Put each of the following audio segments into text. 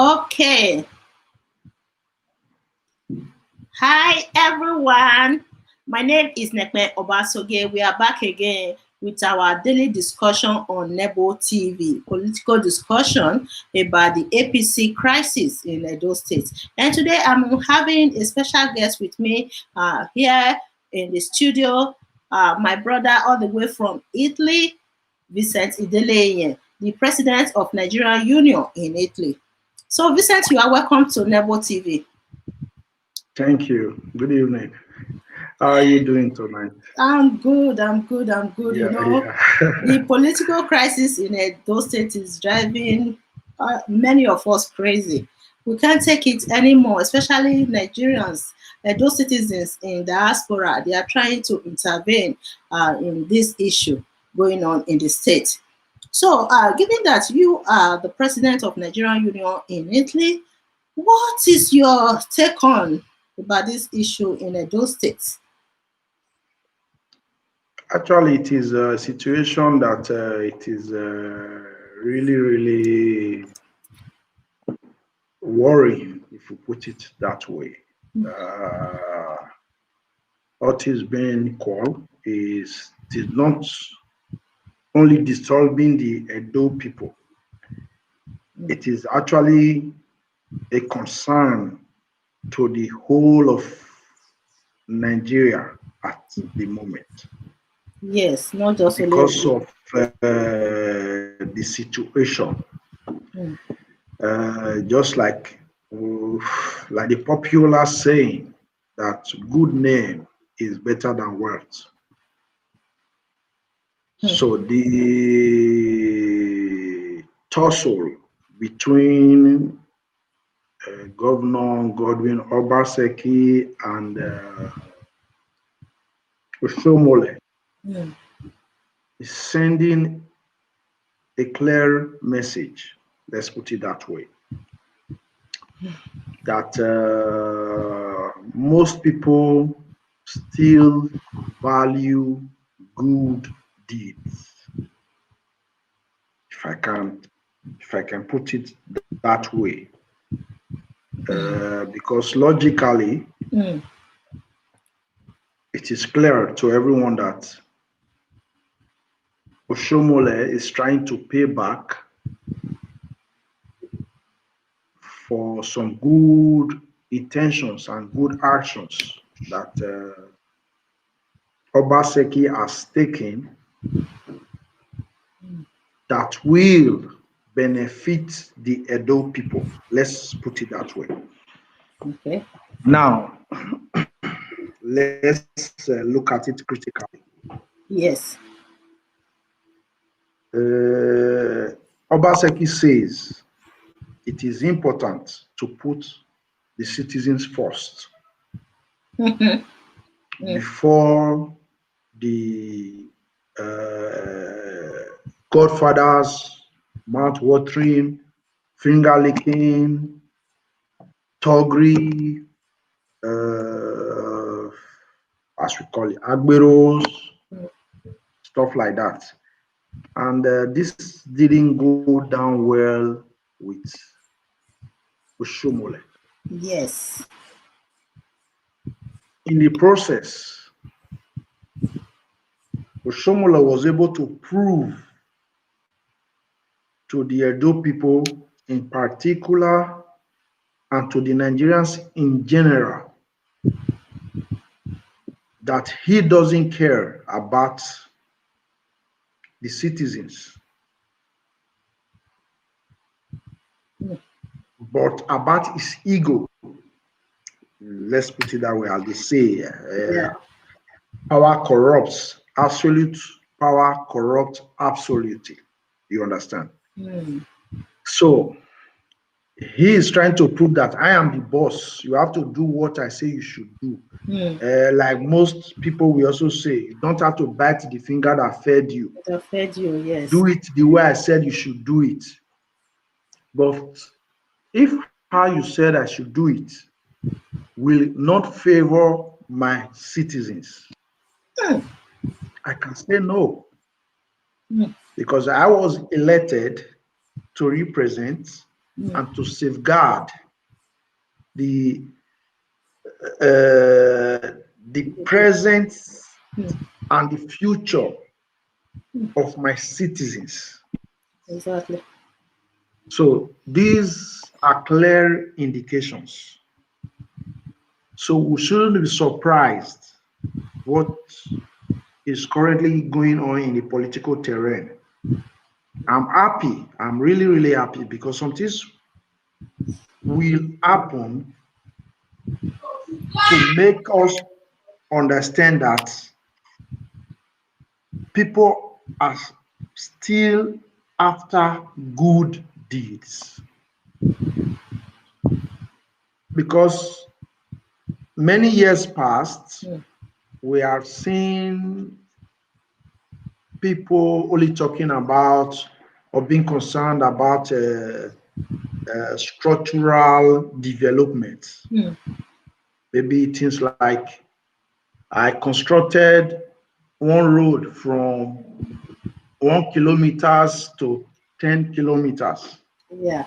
Okay. Hi, everyone. My name is Nekme Obasoge. We are back again with our daily discussion on Nebo TV, political discussion about the APC crisis in Edo State. And today I'm having a special guest with me here in the studio, my brother all the way from Italy, Vincent Ideleyen, the president of Nigerian Union in Italy. So, Vincent, you are welcome to Nebo TV. Thank you. Good evening. How are you doing tonight? I'm good. You know, Yeah. the political crisis in Edo State is driving many of us crazy. We can't take it anymore, especially Nigerians, Edo citizens in diaspora. They are trying to intervene in this issue going on in the state. So, given that you are the president of Nigerian Union in Italy, what is your take on about this issue in Edo State? Actually, it is a situation that it is really, really worrying, if you put it that way. Uh, what is being called is it is not only disturbing the Edo people. It is actually a concern to the whole of Nigeria at the moment Yes, not just because only. of the situation. Mm. Just like the popular saying that good name is better than wealth. Mm. So the tussle between Governor Godwin Obaseki and Oshomole Mm. is sending a clear message, let's put it that way, that most people still value good deeds. If I can, if I can put it that way, because logically, Mm. it is clear to everyone that Oshomole is trying to pay back for some good intentions and good actions that Obaseki has taken that will benefit the Edo people. Let's put it that way. Okay. Now, let's look at it critically. Yes. Obaseki says it is important to put the citizens first Mm. before the godfathers, mouth watering, finger licking, toggery, uh, as we call it, agberos, stuff like that. And this didn't go down well with Oshomole. Yes. In the process, Oshomole was able to prove to the Edo people in particular and to the Nigerians in general that he doesn't care about the citizens, Mm. but about his ego. Let's put it that way, as they say, Yeah. power corrupts, absolute power corrupts absolutely. You understand? Mm. So he is trying to prove that I am the boss. You have to do what I say you should do. Mm. Like most people, we also say, you don't have to bite the finger that fed you. It affect you. Yes. Do it the way I said you should do it. But if how you said I should do it will not favor my citizens, Mm. I can say no Mm. because I was elected to represent. and to safeguard the the present and the future of my citizens. Exactly. So these are clear indications. So we shouldn't be surprised what is currently going on in the political terrain. I'm happy. I'm really, really happy because some things will happen to make us understand that people are still after good deeds. Because many years past, we have seen people only talking about or being concerned about structural development. Maybe things like I constructed one road from 1 kilometers to 10 kilometers. Yeah.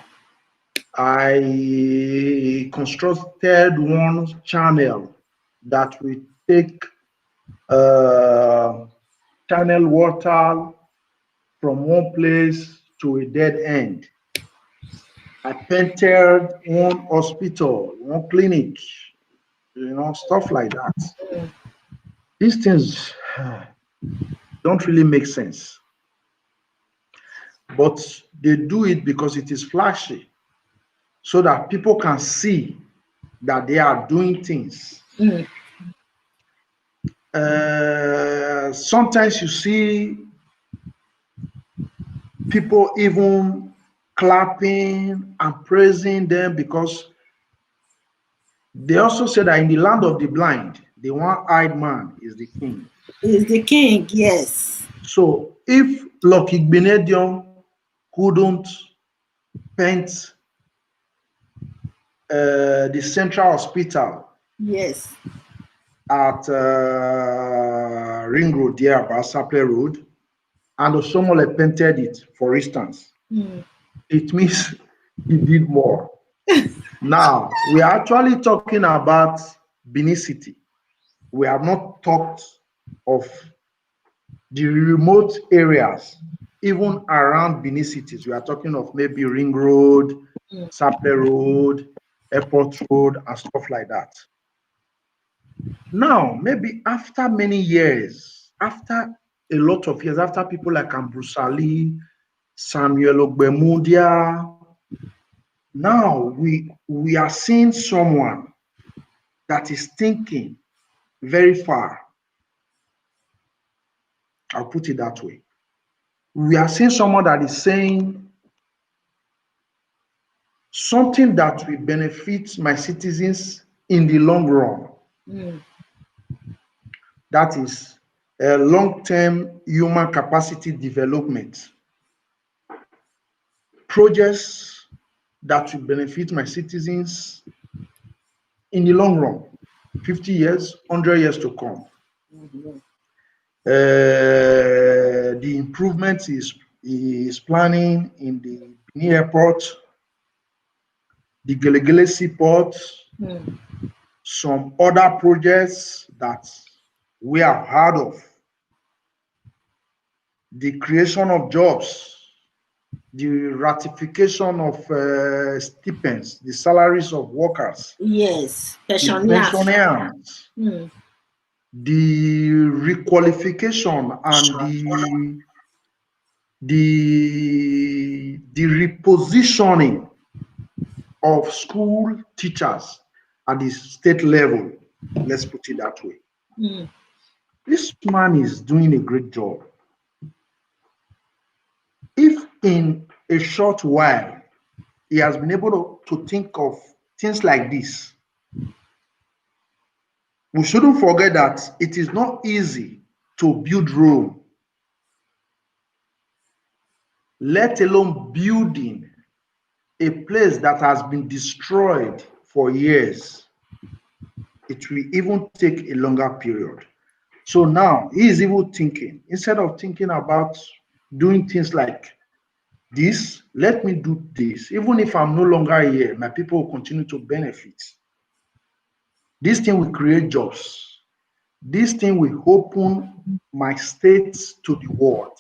I constructed one channel that will take uh, channel water from one place to a dead end. I painted one hospital, one clinic, stuff like that. These things don't really make sense, but they do it because it is flashy so that people can see that they are doing things. Sometimes you see people even clapping and praising them because they also say that in the land of the blind, the one-eyed man is the king. Is the king, yes. So if Lucky Benedium couldn't paint the central hospital Yes. at Ring Road there, Basaple Road, and Osomole painted it, for instance, it means he did more. Now, we are actually talking about Benin City. We have not talked of the remote areas, even around Benin cities. We are talking of maybe Ring Road, Saple Road, Airport Road, and stuff like that. Now, maybe after many years, after a lot of years, after people like Ambrusali, Samuel Ogbemudia, now we are seeing someone that is thinking very far. I'll put it that way. We are seeing someone that is saying something that will benefit my citizens in the long run. That is a long-term human capacity development. Projects that will benefit my citizens in the long run, 50 years, 100 years to come. The improvement is planning in the Benin airport, the Gelegele seaport, some other projects that we have heard of, the creation of jobs, the ratification of stipends, the salaries of workers, Yes. the Pensioners. pensioners, the requalification and the repositioning of school teachers at the state level. Let's put it that way. This man is doing a great job. If in a short while he has been able to think of things like this, we shouldn't forget that it is not easy to build Rome, let alone building a place that has been destroyed for years. It will even take a longer period. So now he is even thinking, instead of thinking about doing things like this, let me do this. Even if I'm no longer here, my people will continue to benefit. This thing will create jobs. This thing will open my states to the world,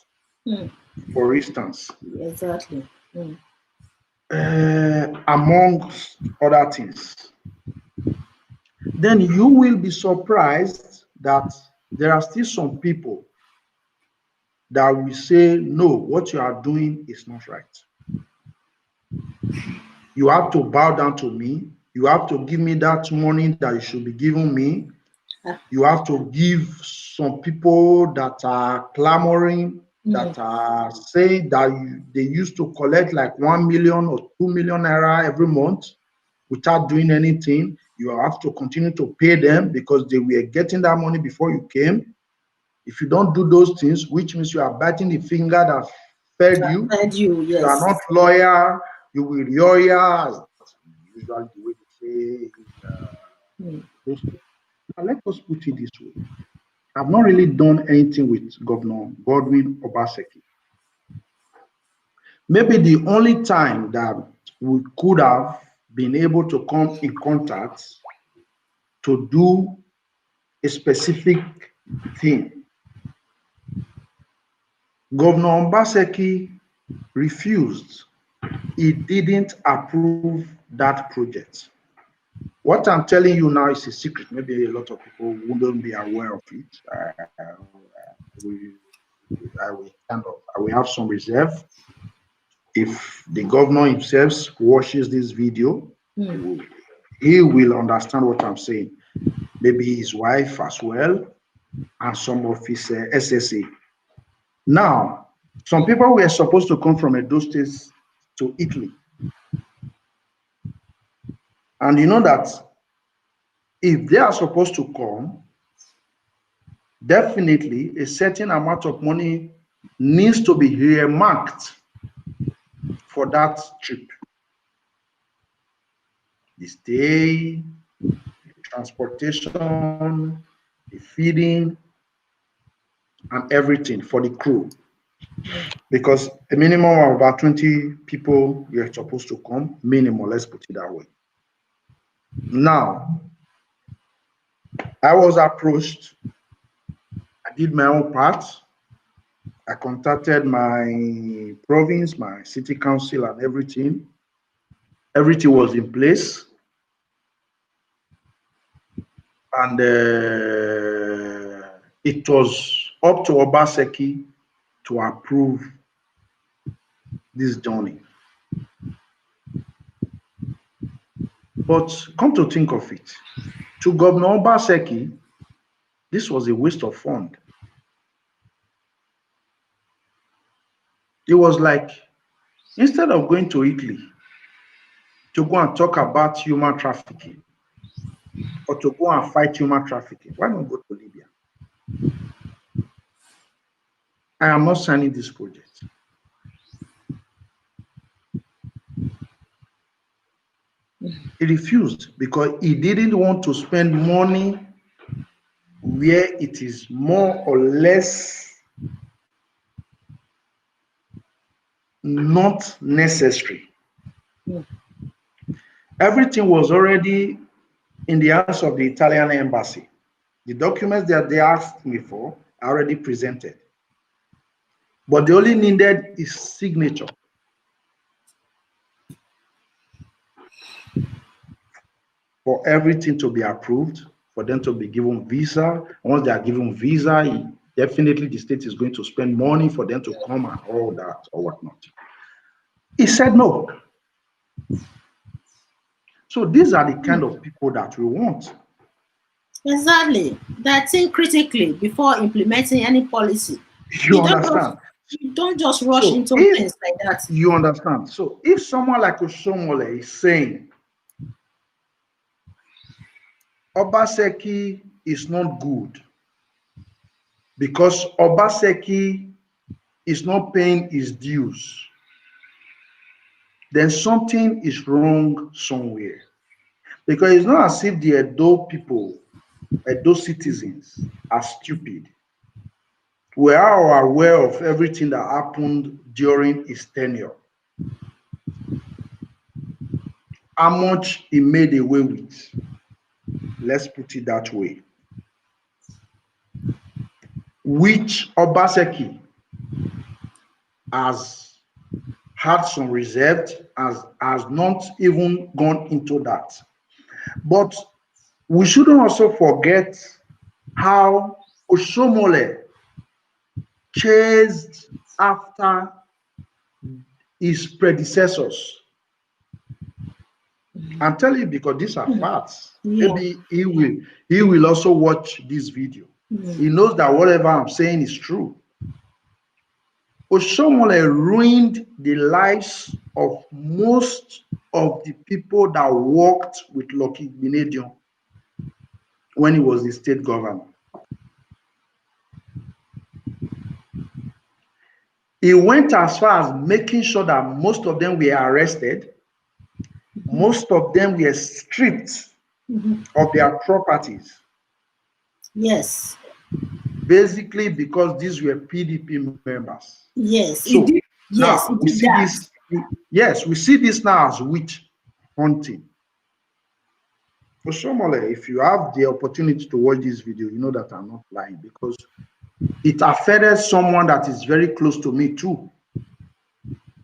for instance. Exactly. Amongst other things. Then you will be surprised that there are still some people that will say, no, what you are doing is not right. You have to bow down to me. You have to give me that money that you should be giving me. You have to give some people that are clamoring, that are saying that they used to collect like 1 million or 2 million naira every month without doing anything. You have to continue to pay them because they were getting that money before you came. If you don't do those things, which means you are biting the finger that fed you. Fed you, If you are yes. not loyal, you will lawyer, usually the way they say those things. Now let us put it this way. I've not really done anything with Governor Godwin Obaseki. Maybe the only time that we could have been able to come in contact to do a specific thing, Governor Obaseki refused. He didn't approve that project. What I'm telling you now is a secret. Maybe a lot of people wouldn't be aware of it. I will have some reserve. If the governor himself watches this video, he will understand what I'm saying. Maybe his wife as well, and some of his SSA. Now, some people were supposed to come from Edo State to Italy. And you know that if they are supposed to come, definitely a certain amount of money needs to be earmarked for that trip. The stay, the transportation, the feeding, and everything for the crew. Because a minimum of about 20 people were supposed to come, minimum, let's put it that way. Now, I was approached. I did my own part. I contacted my province, my city council, and everything. Everything was in place. And it was up to Obaseki to approve this journey. But come to think of it, to Governor Obaseki, this was a waste of fund. It was like, instead of going to Italy to go and talk about human trafficking or to go and fight human trafficking, why not go to Libya? I am not signing this project. He refused because he didn't want to spend money where it is more or less not necessary. Everything was already in the hands of the Italian embassy. The documents that they asked me for are already presented. But they only needed his signature. For everything to be approved, for them to be given visa. Once they are given visa, definitely the state is going to spend money for them to come and all that or whatnot. He said no. So these are the kind of people that we want. Exactly. That think critically before implementing any policy. You understand? You don't just rush So into if things like that. you understand, so if someone like Osomole is saying Obaseki is not good because Obaseki is not paying his dues, then something is wrong somewhere. Because it's not as if the Edo people, Edo citizens are stupid. We are aware of everything that happened during his tenure. how much he made away with. Let's put it that way. Which Obaseki has had some reserve, has not even gone into that. But we shouldn't also forget how Oshomole chased after his predecessors. I'm telling you because these are facts. Yeah. Maybe he will also watch this video. He knows that whatever I'm saying is true. Oshomole ruined the lives of most of the people that worked with Lucky Gbenedion when he was the state governor. He went as far as making sure that most of them were arrested, most of them were stripped of their properties. Yes. Basically, because these were PDP members. Yes. So yes, now we see this. Yes, we see this now as witch hunting. For Shomole, if you have the opportunity to watch this video, you know that I'm not lying because it affected someone that is very close to me too.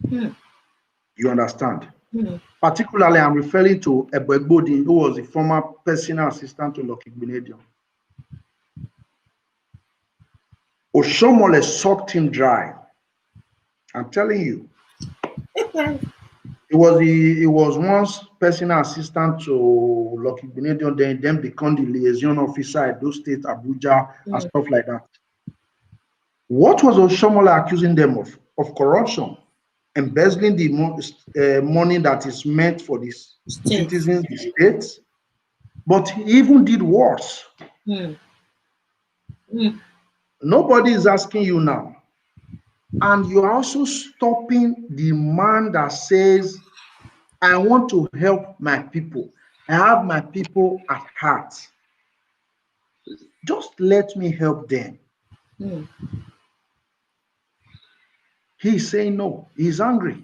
You understand? Particularly, I'm referring to Ebegbodi, who was the former personal assistant to Lucky Gbenedion. Oshomole sucked him dry. I'm telling you. He was once personal assistant to Lucky Gbenedion, then become the liaison officer at those state, Abuja, and stuff like that. What was Oshomole accusing them of? Of corruption, embezzling the money that is meant for the citizens, the states. But he even did worse. Nobody is asking you now. And you're also stopping the man that says, I want to help my people. I have my people at heart. Just let me help them. He's saying no. He's angry.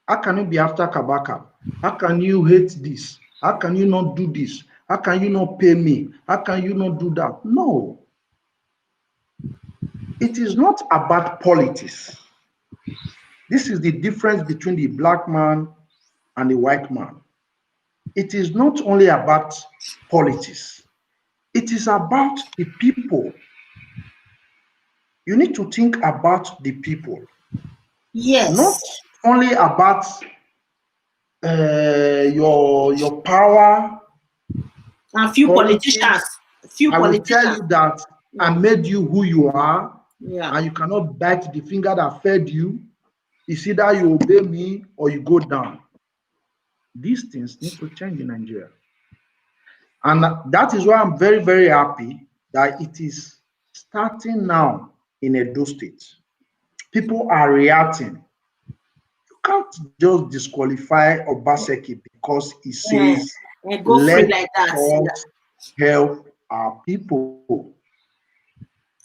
How can you be after Kabaka? How can you hate this? How can you not do this? How can you not pay me? How can you not do that? No. It is not about politics. This is the difference between the black man and the white man. It is not only about politics. It is about the people. You need to think about the people. Yes. Not only about your power. And few politicians. I will tell you that I made you who you are, and you cannot bite the finger that fed you. It's either you obey me or you go down. These things need to change in Nigeria. And that is why I'm very, very happy that it is starting now in Edo State. People are reacting. You can't just disqualify Obaseki because he says, go free like that. Help our people.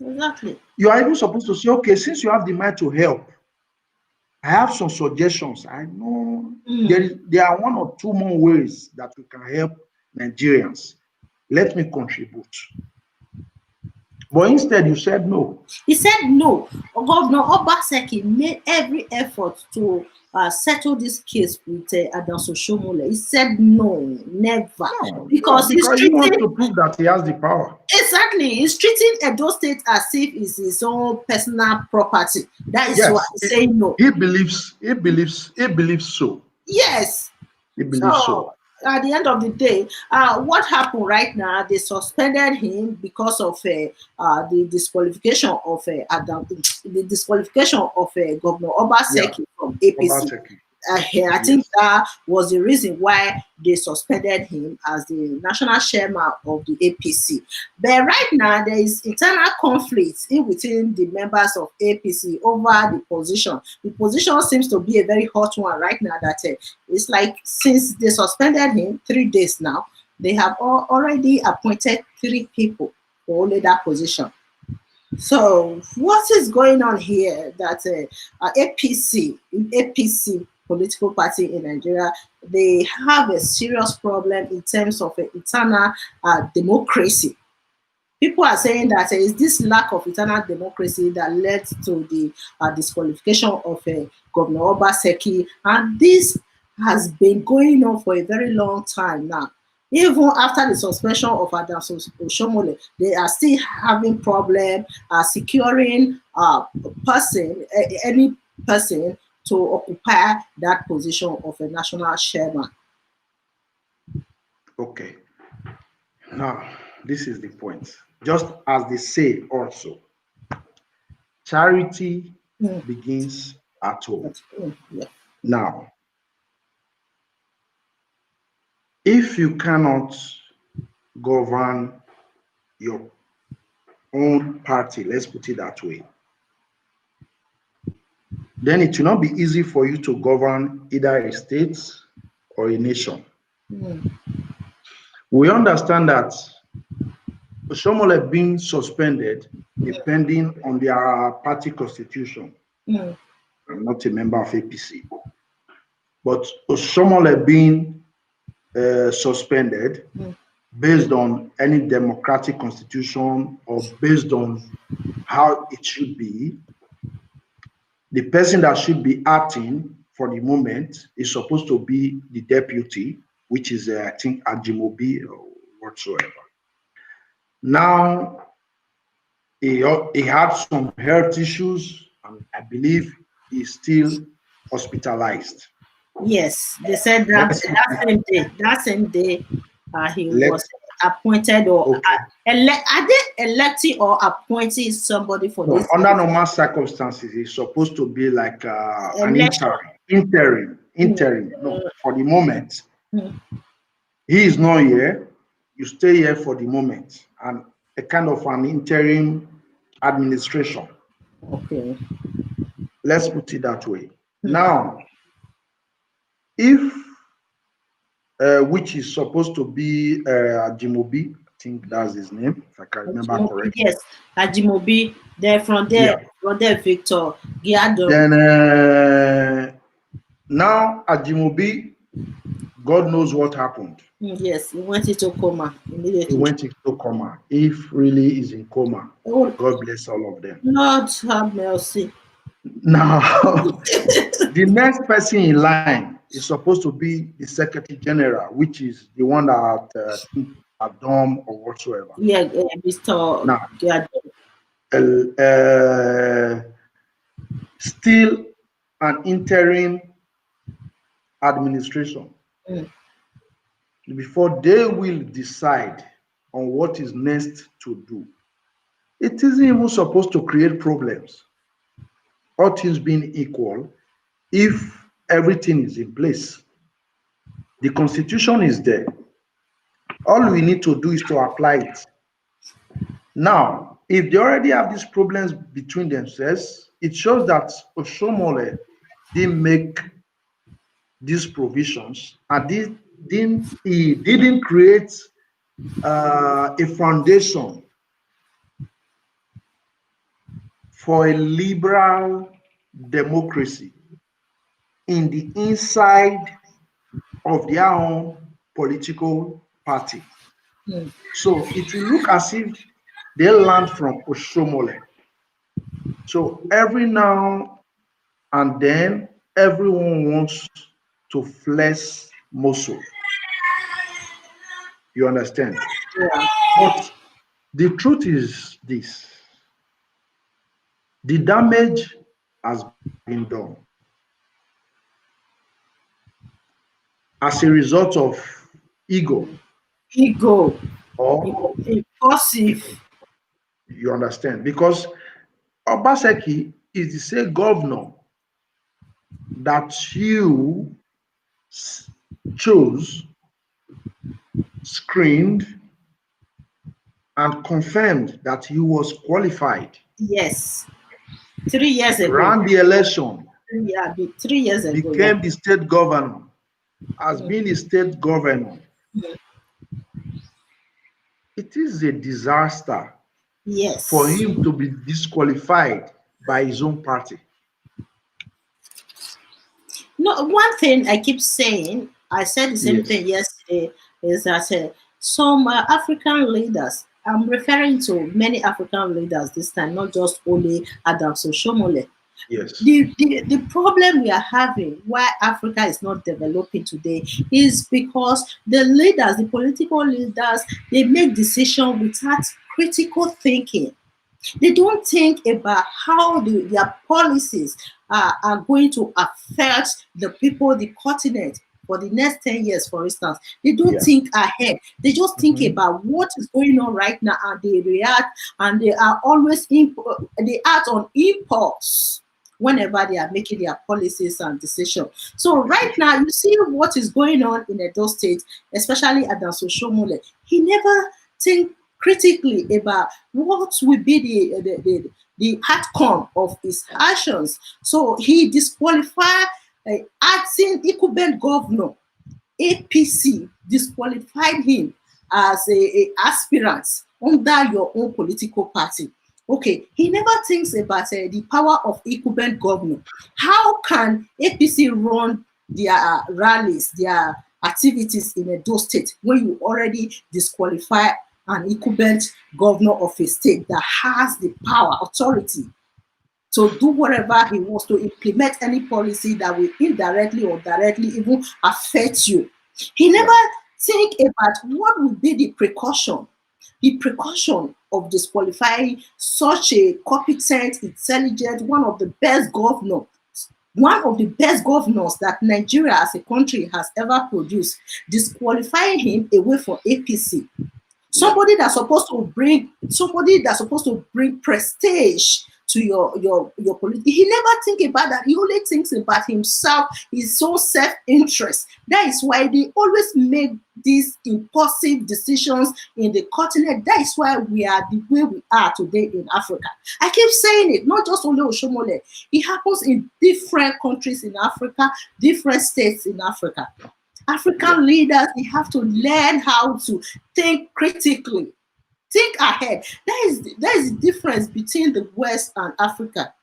Exactly. You are even supposed to say, okay, since you have the mind to help, I have some suggestions. I know there are one or two more ways that we can help Nigerians. Let me contribute. But instead, you said no. He said no. Governor Obaseki made every effort to settle this case with Adams Oshomole. He said no, never. No, because he wants to prove that he has the power. Exactly. He's treating Edo State as if it's his own personal property. That is why he's saying no. He believes so. Yes. He believes so. At the end of the day, what happened right now? They suspended him because of the disqualification of Governor Obaseki from APC. I think that was the reason why they suspended him as the national chairman of the APC. But right now, there is internal conflict within the members of APC over the position. The position seems to be a very hot one right now. That it's like since they suspended him 3 days now, they have already appointed 3 people for only that position. So what is going on here? That APC political party in Nigeria, they have a serious problem in terms of internal democracy. People are saying that it's this lack of internal democracy that led to the disqualification of Governor Obaseki, and this has been going on for a very long time now. Even after the suspension of Adams Oshomole, they are still having problem securing any person to occupy that position of a national chairman. Okay. Now, this is the point. Just as they say also, charity Mm. begins at home. Yeah. Now, if you cannot govern your own party, let's put it that way, then it will not be easy for you to govern either a state or a nation. Mm. We understand that Oshomole being suspended depending on their party constitution. Mm. I'm not a member of APC, but Oshomole being suspended Mm. based on any democratic constitution or based on how it should be, the person that should be acting for the moment is supposed to be the deputy, which is, I think, Ajimobi or whatsoever. Now, he had some health issues, and I believe he's still hospitalized. Yes, they said that Let's that same day, he was let appointed or okay. are they electing or appointing somebody for No, this under normal circumstances, it's supposed to be like an election? interim. No, for the moment, Mm. he is not here. You stay here for the moment, and a kind of an interim administration. Okay. Let's put it that way. Mm. Now, if which is supposed to be Jimobi, I think that's his name, if I can remember Ajimobi, correctly. yes, Ajimobi. There Yeah. from there, Victor Giado. Then now Ajimobi, God knows what happened. Yes, he went into coma He immediately. went into coma. If really is in coma, Oh, God bless all of them. Lord have mercy. Now, the next person in line is supposed to be the Secretary General, which is the one that Dom or whatsoever. Yeah, Mr. Now, Giado. uh, still an interim administration Mm. before they will decide on what is next to do. It isn't even supposed to create problems, all things being equal, if everything is in place. The constitution is there. All we need to do is to apply it. Now, if they already have these problems between themselves, it shows that Oshomole didn't make these provisions and he didn't create a foundation for a liberal democracy in the inside of their own political party. Mm. So it will look as if they learned from Oshomole. So every now and then, everyone wants to flex muscle. You understand? Yeah. But the truth is this: the damage has been done as a result of ego Ego. or Impulsive. you understand? Because Obaseki is the same governor that you chose, screened, and confirmed that he was qualified, Yes. 3 years ago. ran the election, Yeah, 3 years ago. Yeah. became the state governor, has Mm. been the state governor. It is a disaster for Yes. him to be disqualified by his own party. No, one thing I keep saying, I said the same Yes, thing yesterday, is that some African leaders, I'm referring to many African leaders this time, not just only Adams Oshomole. yes, The problem we are having, why Africa is not developing today, is because the leaders, the political leaders, they make decisions without critical thinking. They don't think about how their policies are going to affect the people, the continent, for the next 10 years, for instance. They don't yeah. think ahead. They just think Mhm. about what is going on right now, and they react, and they are always, they act on impulse whenever they are making their policies and decisions. So right now, you see what is going on in Edo State, especially Adams Oshomole. He never think critically about what will be the outcome of his actions. So he disqualified acting incumbent governor APC, disqualified him as a aspirant under your own political party. Okay, he never thinks about the power of incumbent governor. How can APC run their rallies, their activities in a state when you already disqualify an incumbent governor of a state that has the power, authority to do whatever he wants, to implement any policy that will indirectly or directly even affect you? He never Yeah, think about what would be the precaution of disqualifying such a competent, intelligent, one of the best governors that Nigeria as a country has ever produced, disqualifying him away from APC. yeah. Somebody that's supposed to bring prestige to your politics. He never think about that. He only thinks about himself, his own self-interest. That is why they always make these impulsive decisions in the continent. That is why we are the way we are today in Africa. I keep saying it, not just only Oshomole. It happens in different countries in Africa, different states in Africa. Yeah. African leaders, they have to learn how to think critically, think ahead. That is the difference between the West and Africa.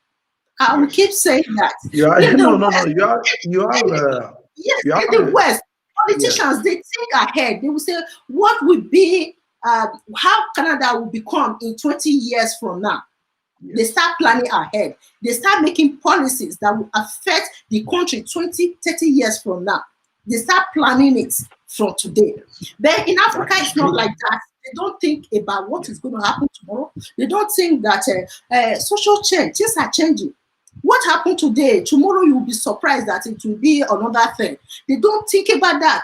I will keep Yes. saying that. You are In the no, no, no. West, yes, You have in the West, yes, politicians, they think ahead. They will say, what will be, how Canada will become in 20 years from now. They yes, start planning ahead. They start making policies that will affect the country 20, 30 years from now. They start planning it from today. yes. But in That Africa, is it's not true. like that. They don't think about what Yeah. is going to happen tomorrow. They don't think that social change, things are changing. What happened today, tomorrow you will be surprised that it will be another thing. They don't think about that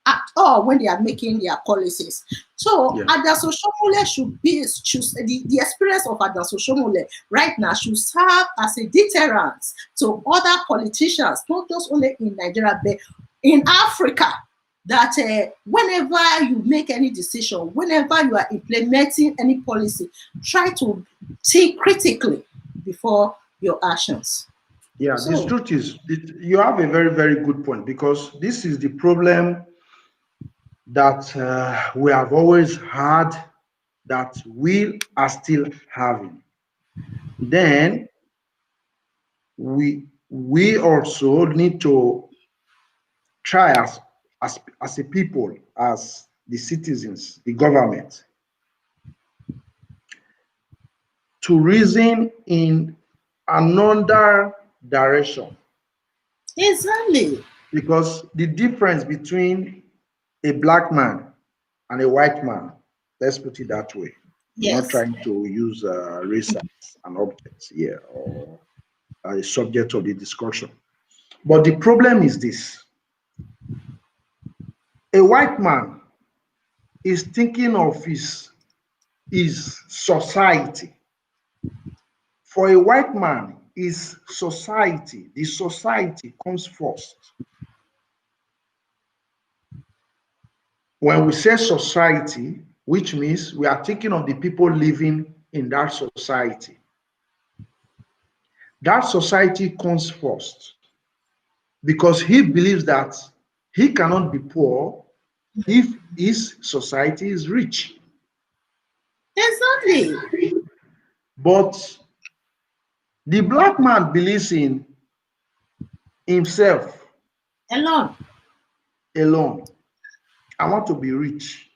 at all when they are making their policies. So Yeah. Adaso Shomole should be choose the experience of Adaso Shomole right now should serve as a deterrent to other politicians, not just only in Nigeria but in Africa. That whenever you make any decision, whenever you are implementing any policy, try to think critically before your actions. Yeah. This So truth is, you have a very, very good point because this is the problem that we have always had that we are still having. Then we also need to try as a people, as the citizens, the government, to reason in another direction. exactly. Because the difference between a black man and a white man, let's put it that way. I'm not Yes. trying to use race as an object here or a subject of the discussion. But the problem is this: a white man is thinking of his society. For a white man, is society. The society comes first. When we say society, which means we are thinking of the people living in that society. That society comes first because he believes that he cannot be poor if his society is rich. Exactly. But the black man believes in himself Alone. alone. I want to be rich.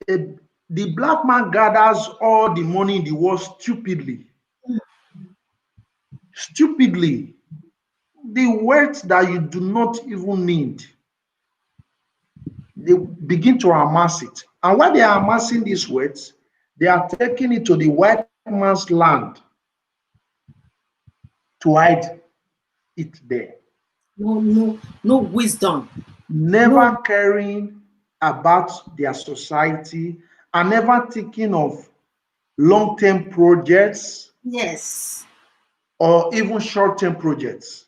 The black man gathers all the money in the world stupidly. Stupidly. The wealth that you do not even need, they begin to amass it. And while they are amassing this wealth, they are taking it to the white man's land to hide it there. No wisdom. No. Never caring about their society and never thinking of long-term projects Yes. or even short-term projects.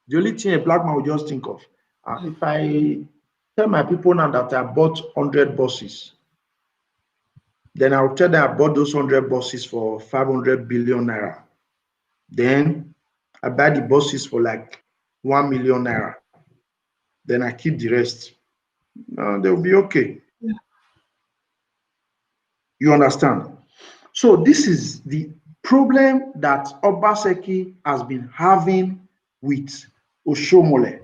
The only thing a black man will just think of, if I tell my people now that I bought 100 buses, then I'll tell them I bought those 100 buses for 500 billion naira. Then I buy the buses for like 1 million naira. Then I keep the rest. They'll be okay. You understand? So this is the problem that Obaseki has been having with Oshomole.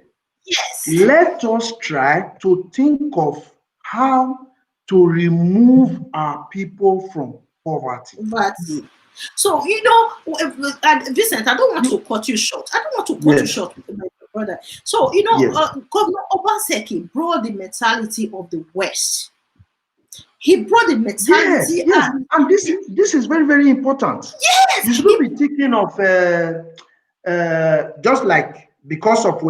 Yes. Let us try to think of how to remove our people from poverty. Poverty. So, Vincent, I don't want to cut you short. I don't want to cut you Yes, short, my brother. So, yes, Governor Obaseki brought the mentality of the West. He brought the yes, mentality yes. and And this is very, very important. yes, You shouldn't be thinking of just like because of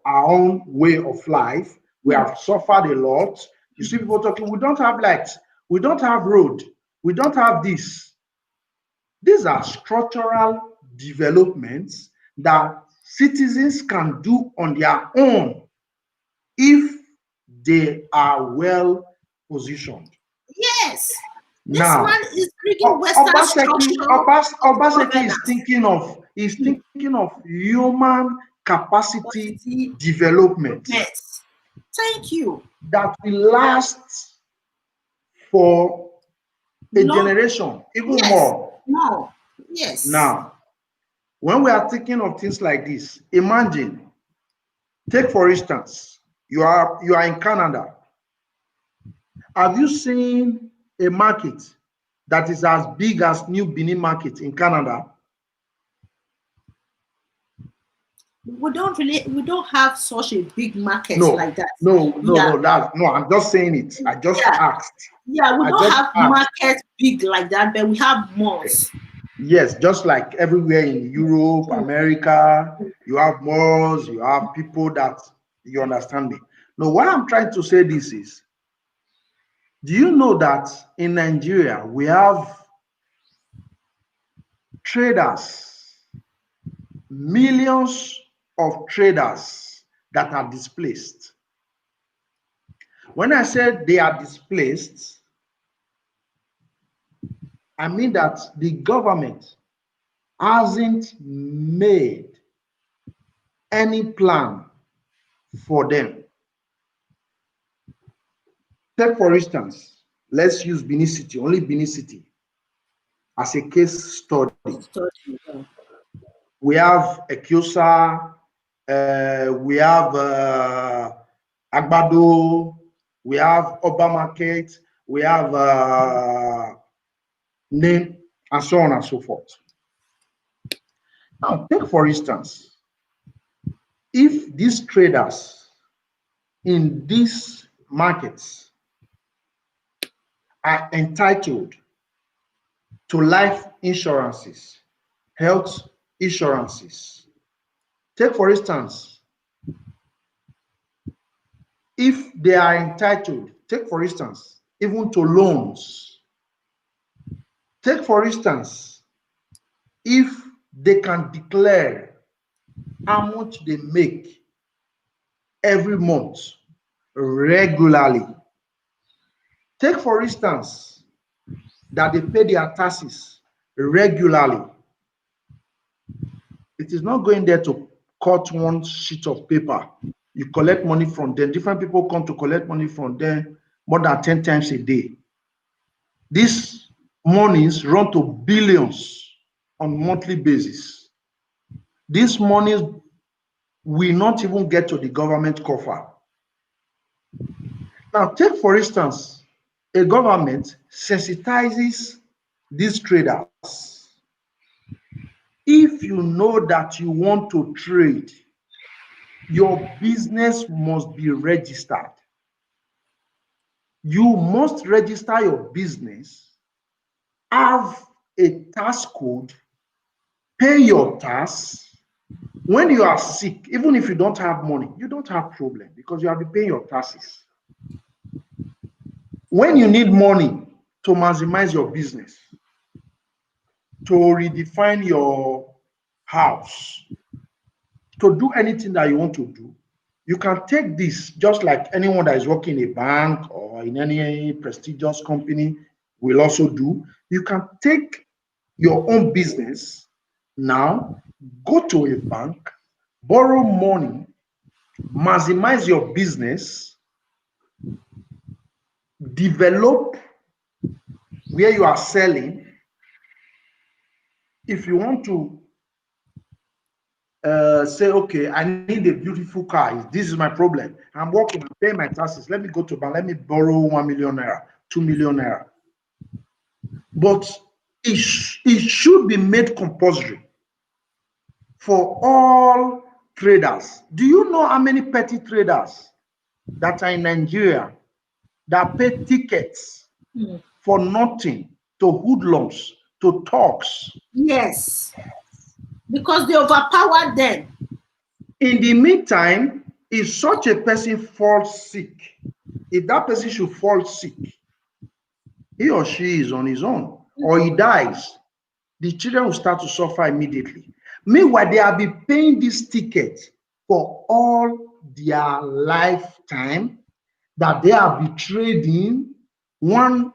our own way of life, we have suffered a lot. You see people talking, we don't have lights, we don't have road, we don't have this. These are structural developments that citizens can do on their own if they are well positioned. yes. This man Now, is bringing Western structure of Obaseki governance. is thinking of human capacity Capacity development met. Thank you. that will last for a Long. generation, even Yes. more. No. Yes. Now, when we are thinking of things like this, imagine, take for instance, you are in Canada. Have you seen a market that is as big as New Benin market in Canada? We don't have such a big market like No, that. no, no, Yeah. no. That's no. I'm just saying it. I just Yeah. asked. Yeah, we I don't just have asked. market big like that, but we have Okay. malls. Yes, just like everywhere in Europe, America, you have malls, you have people that you understand me. No, why I'm trying to say this is, do you know that in Nigeria we have traders, millions of traders that are displaced? When I said they are displaced, I mean that the government hasn't made any plan for them. Take, for instance, let's use Benin City, only Benin City, as a case study. We have Ekiosa, we have Agbado, we have Oba Market, we have Name, and so on and so forth. Now, take for instance, if these traders in these markets are entitled to life insurances, health insurances. Take, for instance, if they are entitled, take, for instance, even to loans. Take, for instance, if they can declare how much they make every month regularly. Take, for instance, that they pay their taxes regularly. It is not going there to cut one sheet of paper. You collect money from them. Different people come to collect money from them more than 10 times a day. These monies run to billions on monthly basis. These monies will not even get to the government coffer. Now, take for instance, a government sensitizes these traders. If you know that you want to trade, your business must be registered. You must register your business, have a tax code, pay your tax. When you are sick, even if you don't have money, you don't have problem because you have been paying your taxes. When you need money to maximize your business, to redefine your house, to do anything that you want to do, you can take this just like anyone that is working in a bank or in any prestigious company will also do. You can take your own business now, go to a bank, borrow money, maximize your business, develop where you are selling. If you want to say, okay, I need a beautiful car. This is my problem. I'm working, I'm paying my taxes. Let me go to bank. Let me borrow 1 million naira, 2 million naira. But it should be made compulsory for all traders. Do you know how many petty traders that are in Nigeria that pay tickets for nothing, to hoodlums, to talks? Yes, because they overpowered them. In the meantime, if such a person falls sick, if that person should fall sick, he or she is on his own, or he dies, the children will start to suffer immediately. Meanwhile, they have been paying this ticket for all their lifetime, that they have been trading. One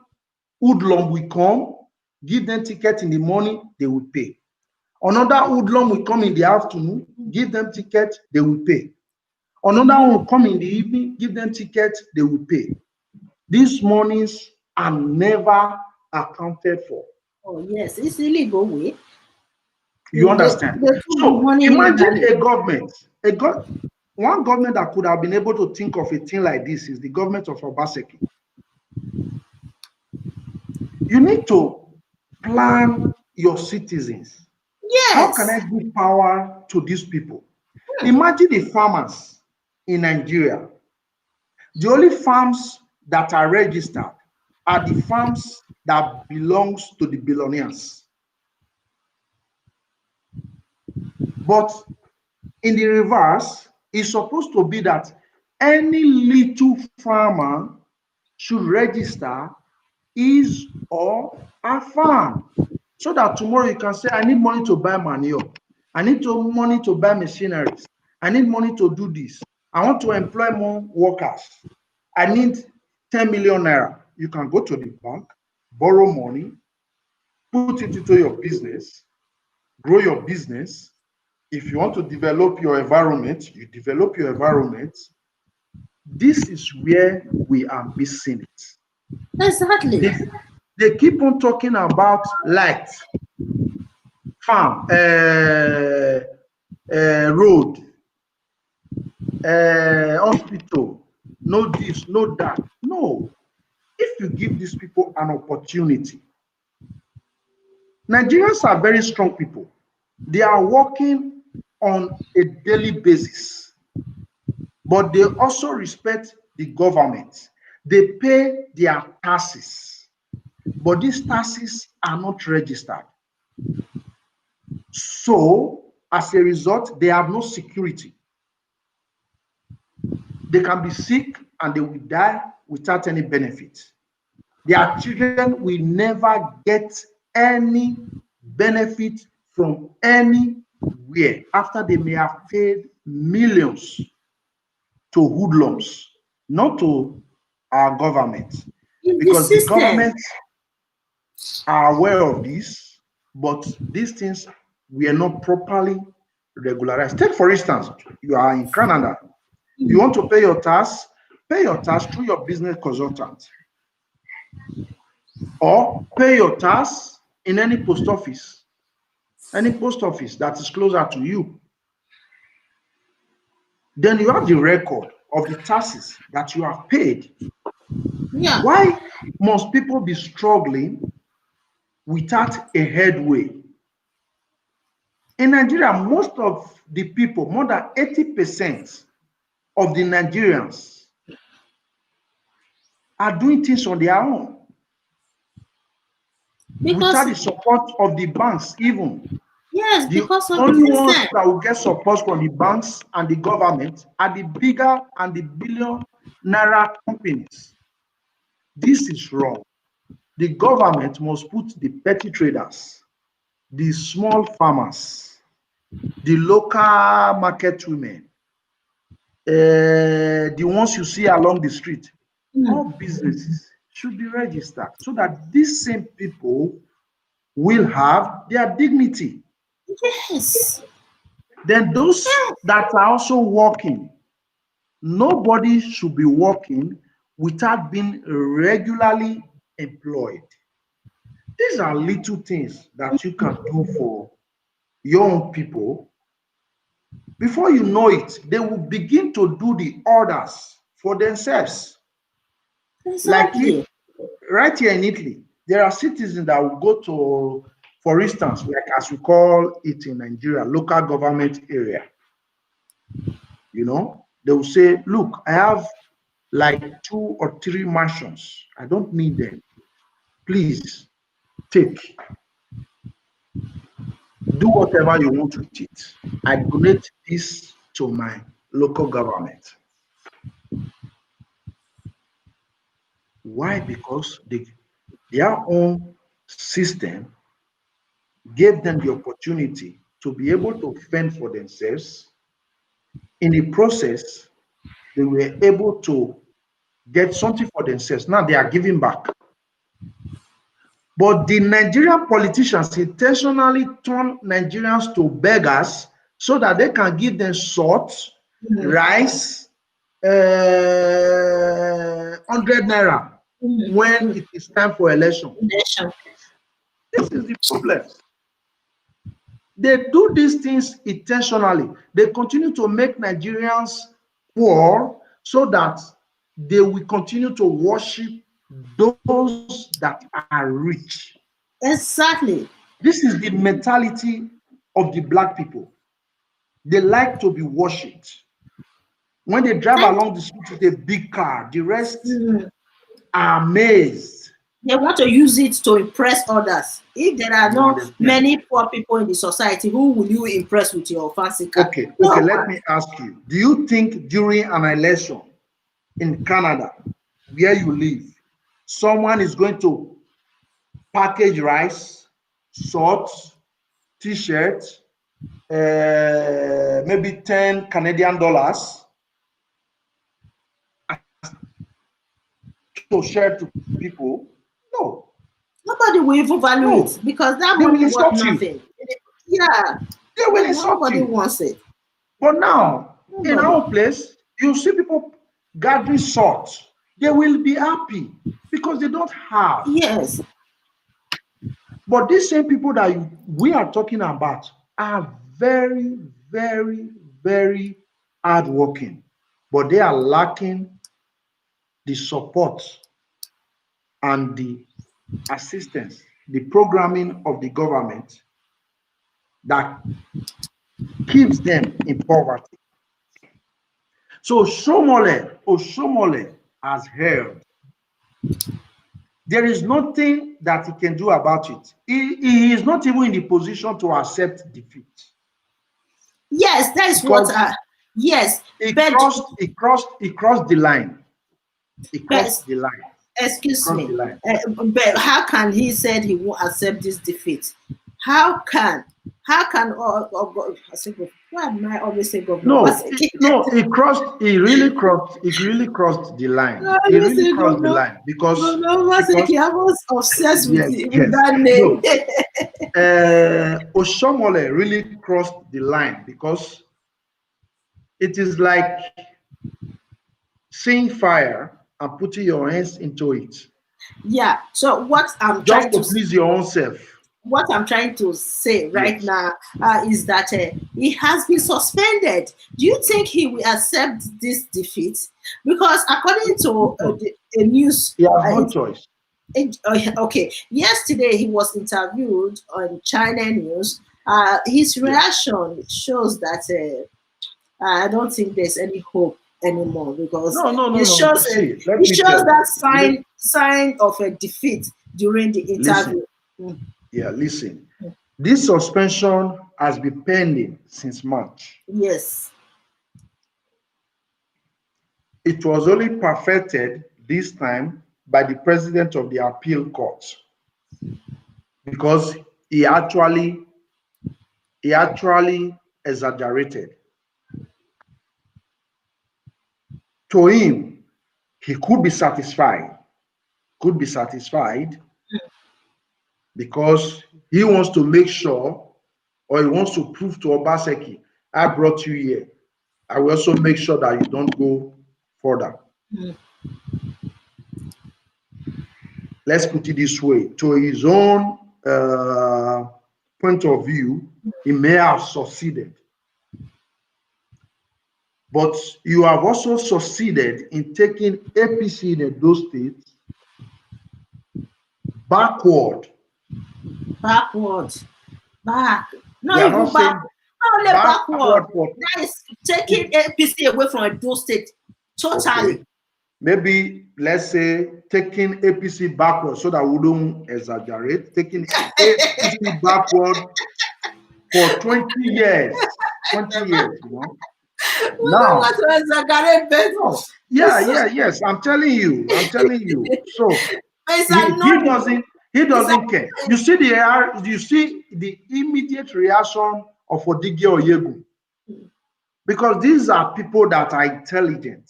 hoodlum will come, give them ticket in the morning, they will pay. Another hoodlum will come in the afternoon, give them ticket, they will pay. Another one will come in the evening, give them ticket, they will pay. These monies are never accounted for. Oh, yes, it's illegal way. You understand? So imagine a government, one government that could have been able to think of a thing like this is the government of Obaseki. You need to plan your citizens. Yes. How can I give power to these people? Imagine the farmers in Nigeria. The only farms that are registered are the farms that belongs to the billionaires. But in the reverse, it's supposed to be that any little farmer should register his or her farm, so that tomorrow you can say, I need money to buy manure, I need money to buy machineries, I need money to do this, I want to employ more workers, I need 10 million naira. You can go to the bank, borrow money, put it into your business, grow your business. If you want to develop your environment, you develop your environment. This is where we are missing it. Exactly. They keep on talking about light, farm, road, hospital, no this, no that. No. If you give these people an opportunity, Nigerians are very strong people. They are working on a daily basis, but they also respect the government. They pay their taxes, but these taxes are not registered. So, as a result, they have no security. They can be sick and they will die without any benefit. Their children will never get any benefit from anywhere after they may have paid millions to hoodlums, not to our government. Because the government are aware of this, but these things were not properly regularized. Take, for instance, you are in Canada. You want to pay your tax through your business consultant. or pay your tax in any post office that is closer to you. Then you have the record of the taxes that you have paid. Yeah. Why must people be struggling without a headway? In Nigeria, most of the people, more than 80% of the Nigerians, are doing things on their own Because without the support of the banks even. yes, The because of the only ones system. that will get support from the banks and the government are the bigger and the billion naira companies. This is wrong. The government must put the petty traders, the small farmers, the local market women, the ones you see along the street, all businesses should be registered so that these same people will have their dignity. Yes. Then those that are also working, nobody should be working without being regularly employed. These are little things that you can do for young people. Before you know it, they will begin to do the orders for themselves. Like Exactly. right here in Italy, there are citizens that will go to, for instance, like as we call it in Nigeria, local government area. They will say, look, I have like 2 or 3 mansions. I don't need them. Please take, do whatever you want with it. I donate this to my local government. Why? Because their own system gave them the opportunity to be able to fend for themselves. In the process, they were able to get something for themselves. Now they are giving back. But the Nigerian politicians intentionally turn Nigerians to beggars so that they can give them salt, rice, 100 naira when it is time for election. This is the problem. They do these things intentionally. They continue to make Nigerians poor so that they will continue to worship those that are rich. Exactly. This is the mentality of the black people. They like to be worshipped. When they drive Thank along the street with a big car, the rest you. are amazed. They want to use it to impress others. If there are You not understand? many poor people in the society, who will you impress with your fancy car? Okay, No let one. me ask you. Do you think during an election in Canada, where you live, someone is going to package rice, salt, t-shirt, maybe 10 Canadian dollars to share to people? No, Nobody will even value it no. because that They will money worth insult you. nothing. Yeah, They will insult nobody you. wants it. But now, in Nobody. our place, you see people gathering salt. They will be happy because they don't have. Yes, But these same people that we are talking about are very, very, very hardworking. But they are lacking the support and the assistance, the programming of the government that keeps them in poverty. So Oshomole has held. There is nothing that he can do about it. He is not even in the position to accept defeat yes, that is what. because Yes, he but crossed the line. He but crossed the line. He excuse crossed the me. line. But how can he said he won't accept this defeat? How can? How can? I say, why am I always say governor? What's No, it? no, he crossed. He really crossed the line. I He always really say crossed the governor. line because Governor Maseki, I was obsessed yes, with yes. that name. No, Oshomole really crossed the line because it is like seeing fire and putting your hands into it. Yeah. So just to please your own self. what I'm trying to say right Yes. now is that he has been suspended. Do you think he will accept this defeat? Because according to a news, He has no choice. okay, yesterday he was interviewed on China News. His Yes. reaction shows that I don't think there's any hope anymore because No, no, no, it no. shows See, let it me shows tell you. that sign of a defeat during the Listen. interview. Mm. Yeah, listen. This suspension has been pending since March. Yes. It was only perfected this time by the president of the appeal court because he actually exaggerated. To him, he could be satisfied because he wants to make sure or he wants to prove to Obaseki, I brought you here. I will also make sure that you don't go further. Mm. Let's put it this way, to his own point of view, he may have succeeded. But you have also succeeded in taking APC in those states backward. Backwards. Back. We Not are not even back. saying Not only backward. backward for That is taking APC away from Edo State totally. okay. Maybe let's say taking APC backward so that we don't exaggerate, taking APC backward for 20 years. 20 years, you know. We don't Now, want to exaggerate, but no, yeah, yeah, yes. I'm telling you. I'm telling you. So it's he annoying. It's doesn't care. You see the immediate reaction of Odige Oyegu because these are people that are intelligent.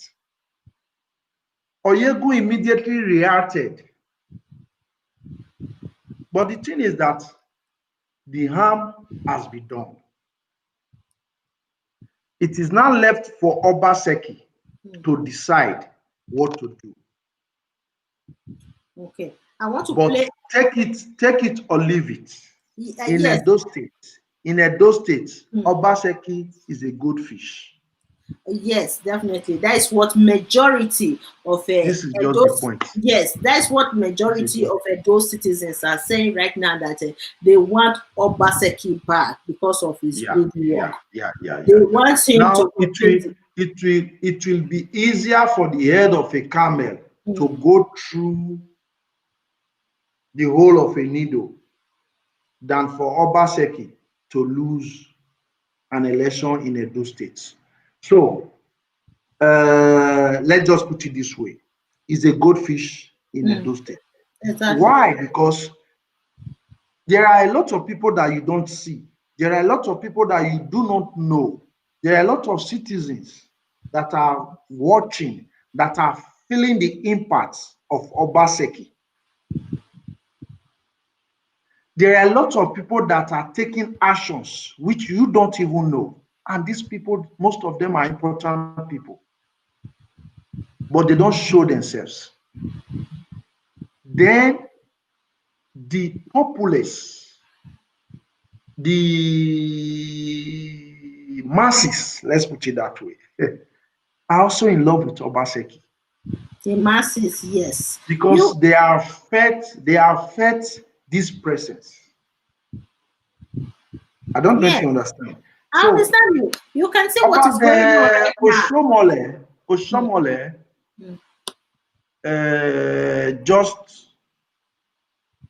Oyegu immediately reacted, but the thing is that the harm has been done. It is now left for Obaseki to decide what to do. okay. I want to But play. take it or leave it. In Yes. Edo State, Obaseki is a good fish. Yes, definitely. That is what majority of This is just the those. point. Yes, that's what This is majority just of those citizens are saying right now that they want Obaseki back because of his yeah, good work. They yeah. want him Now to complete it. it will be easier for the head of a camel to go through the hole of a needle than for Obaseki to lose an election in Edo State. So let's just put it this way: he's a goldfish in Edo State. Exactly. Why? Because there are a lot of people that you don't see. There are a lot of people that you do not know. There are a lot of citizens that are watching, that are feeling the impacts of Obaseki. There are a lot of people that are taking actions which you don't even know. And these people, most of them are important people, but they don't show themselves. Then the populace, the masses, let's put it that way, are also in love with Obaseki The masses, yes. You because they are fed this presence. I don't know if yes, you understand. I So understand you. You can see what about is going on right now. Mm, Oshomole mm. just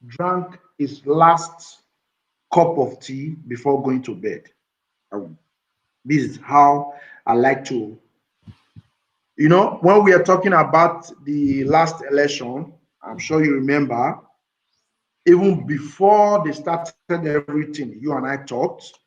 drank his last cup of tea before going to bed. This is how I like to, when we are talking about the last election, I'm sure you remember, even before they started everything, you and I talked.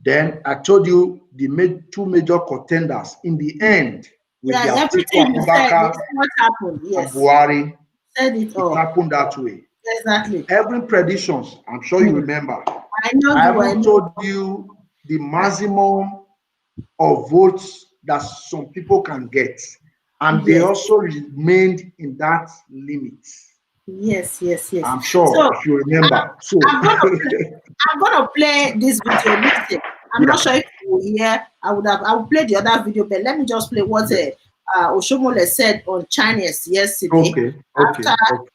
Then I told you the two major contenders in the end will Yeah, be Atiku everything you said, Abubakar yes, what happened? and Yes, Buhari. said it It all. happened that way. Exactly. Every predictions, I'm sure you Mm. remember. I know I you. I haven't know. told you the maximum of votes that some people can get, and they Yes. also remained in that limit. Yes, yes, yes. I'm sure So if you remember. So I'm gonna play this video. Listen, I'm not yeah, sure if you will hear. I will play the other video, but let me just play what yeah. Oshomole said on Chinese yesterday. Okay, okay, After, okay.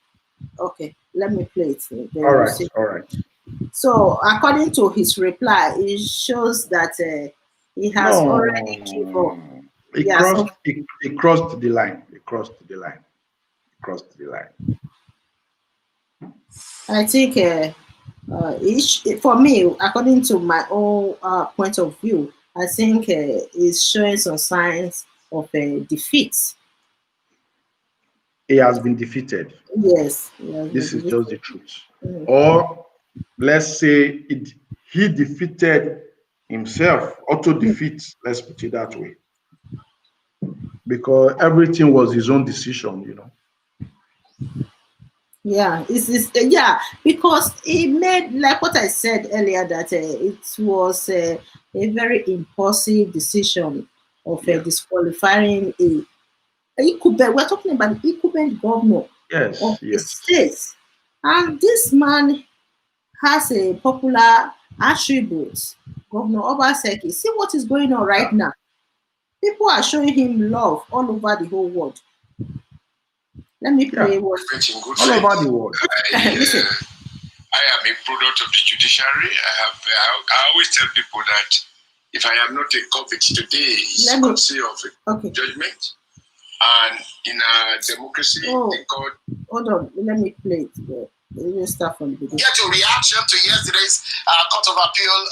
okay, let me play it. All Then you right, see. all right. So, according to his reply, it shows that he has already given up. No, Yeah, so it crossed the line. It crossed the line. It crossed the line. I think for me, according to my own point of view, I think it's showing some signs of defeat. He has been defeated. Yes, yes, This is just the truth. mm, Or let's say he defeated himself, auto defeat, let's put it that way. Because everything was his own decision, you know. yeah, yeah, because it made, like what I said earlier, that it was a very impulsive decision of Yeah. disqualifying a incumbent. We're talking about the incumbent governor of Yes, a yes. state, and this man has a popular attribute, Governor Obaseki. See what is going on right Yeah. now. People are showing him love all over the whole world. Let me Yeah. play what. In good All faith. over the world. Listen. I am a product of the judiciary. I always tell people that if I am not a convict today, it's courtesy of a judgment. And in a democracy, the court. Hold on, let me play it. Let me start from the beginning. Get a reaction to yesterday's Court of Appeal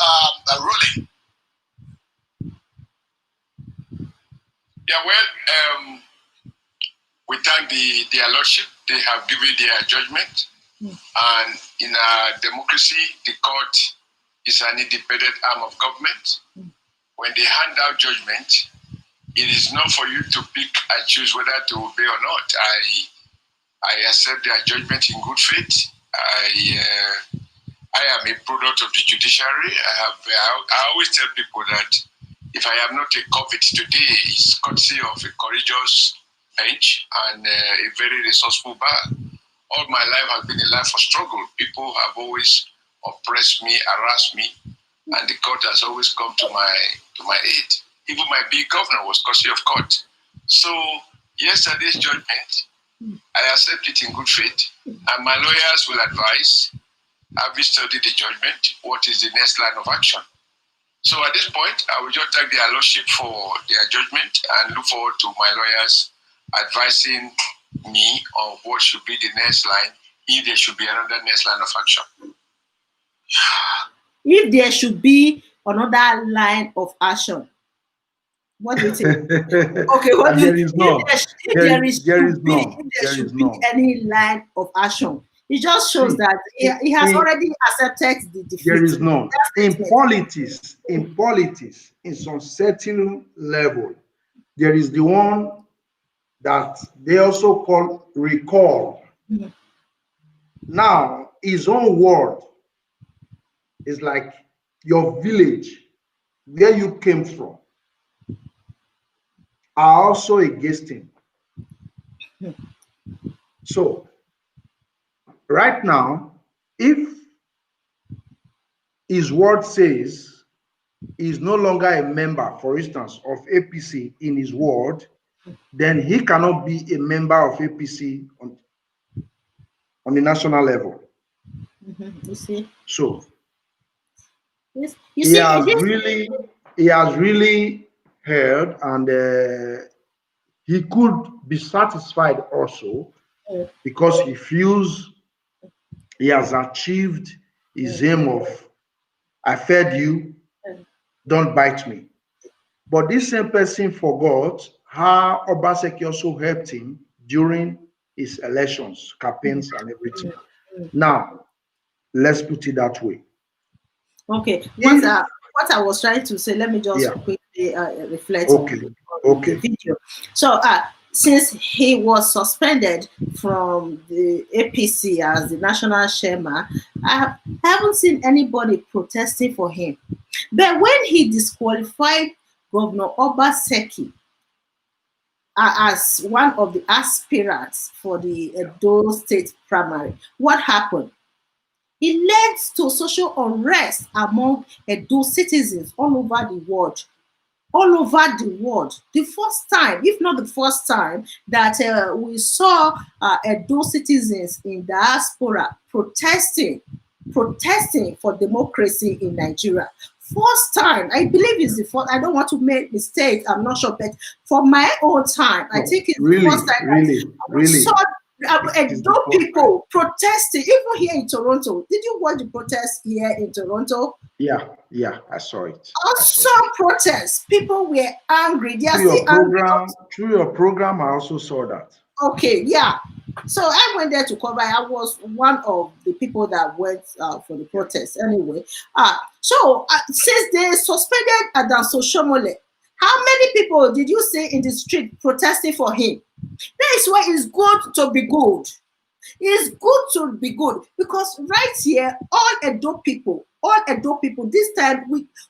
ruling. Yeah, well, we thank their lordship. They have given their judgment. And in a democracy, the court is an independent arm of government. When they hand out judgment, it is not for you to pick and choose whether to obey or not. I accept their judgment in good faith. I am a product of the judiciary. I always tell people that if I am not a convict today, it's courtesy of a courageous bench and a very resourceful bar. All my life has been a life of struggle. People have always oppressed me, harassed me, and the court has always come to my aid. Even my big governor was courtesy of court. So yesterday's judgment, I accept it in good faith, and my lawyers will advise, having studied the judgment, what is the next line of action. So at this point, I will just thank their lordship for their judgment and look forward to my lawyers advising me on what should be the next line, if there should be another next line of action. If there should be another line of action, what do you think? Okay, what do you think? If there should be any line of action, it just shows that he has already accepted the defeat. There is none. In politics, in some certain level, there is the one that they also call recall. Mm-hmm. Now, his own word is like your village, where you came from, are also against him. So, right now, if his word says he's no longer a member, for instance, of APC in his ward, then he cannot be a member of APC on the national level. Mm-hmm. You see? So, he has really heard, and he could be satisfied also because he feels he has achieved his aim of, I fed you, don't bite me. But this same person forgot how Obaseki also helped him during his elections, campaigns, and everything. Now, let's put it that way. Okay. What I was trying to say, let me just quickly reflect on the video. So, since he was suspended from the APC as the national chairman, I haven't seen anybody protesting for him. But when he disqualified Governor Obaseki, as one of the aspirants for the Edo State primary. What happened? It led to social unrest among Edo citizens all over the world. All over the world. The first time, if not the first time, that we saw Edo citizens in diaspora protesting for democracy in Nigeria. First time, I believe it's the first. I don't want to make mistakes. I'm not sure, but for my own time, I think it's really, the first time we saw Edo people protesting, even here in Toronto. Did you watch the protest here in Toronto? Yeah, I saw it. Awesome protests. People were angry. They are still angry. Through your program, I also saw that. Okay, yeah. So I went there to cover. I was one of the people that went for the protest. Anyway, so since they suspended Adanso Shomole, how many people did you see in the street protesting for him? That is why it's good to be good. It's good to be good because right here, all Edo people, this time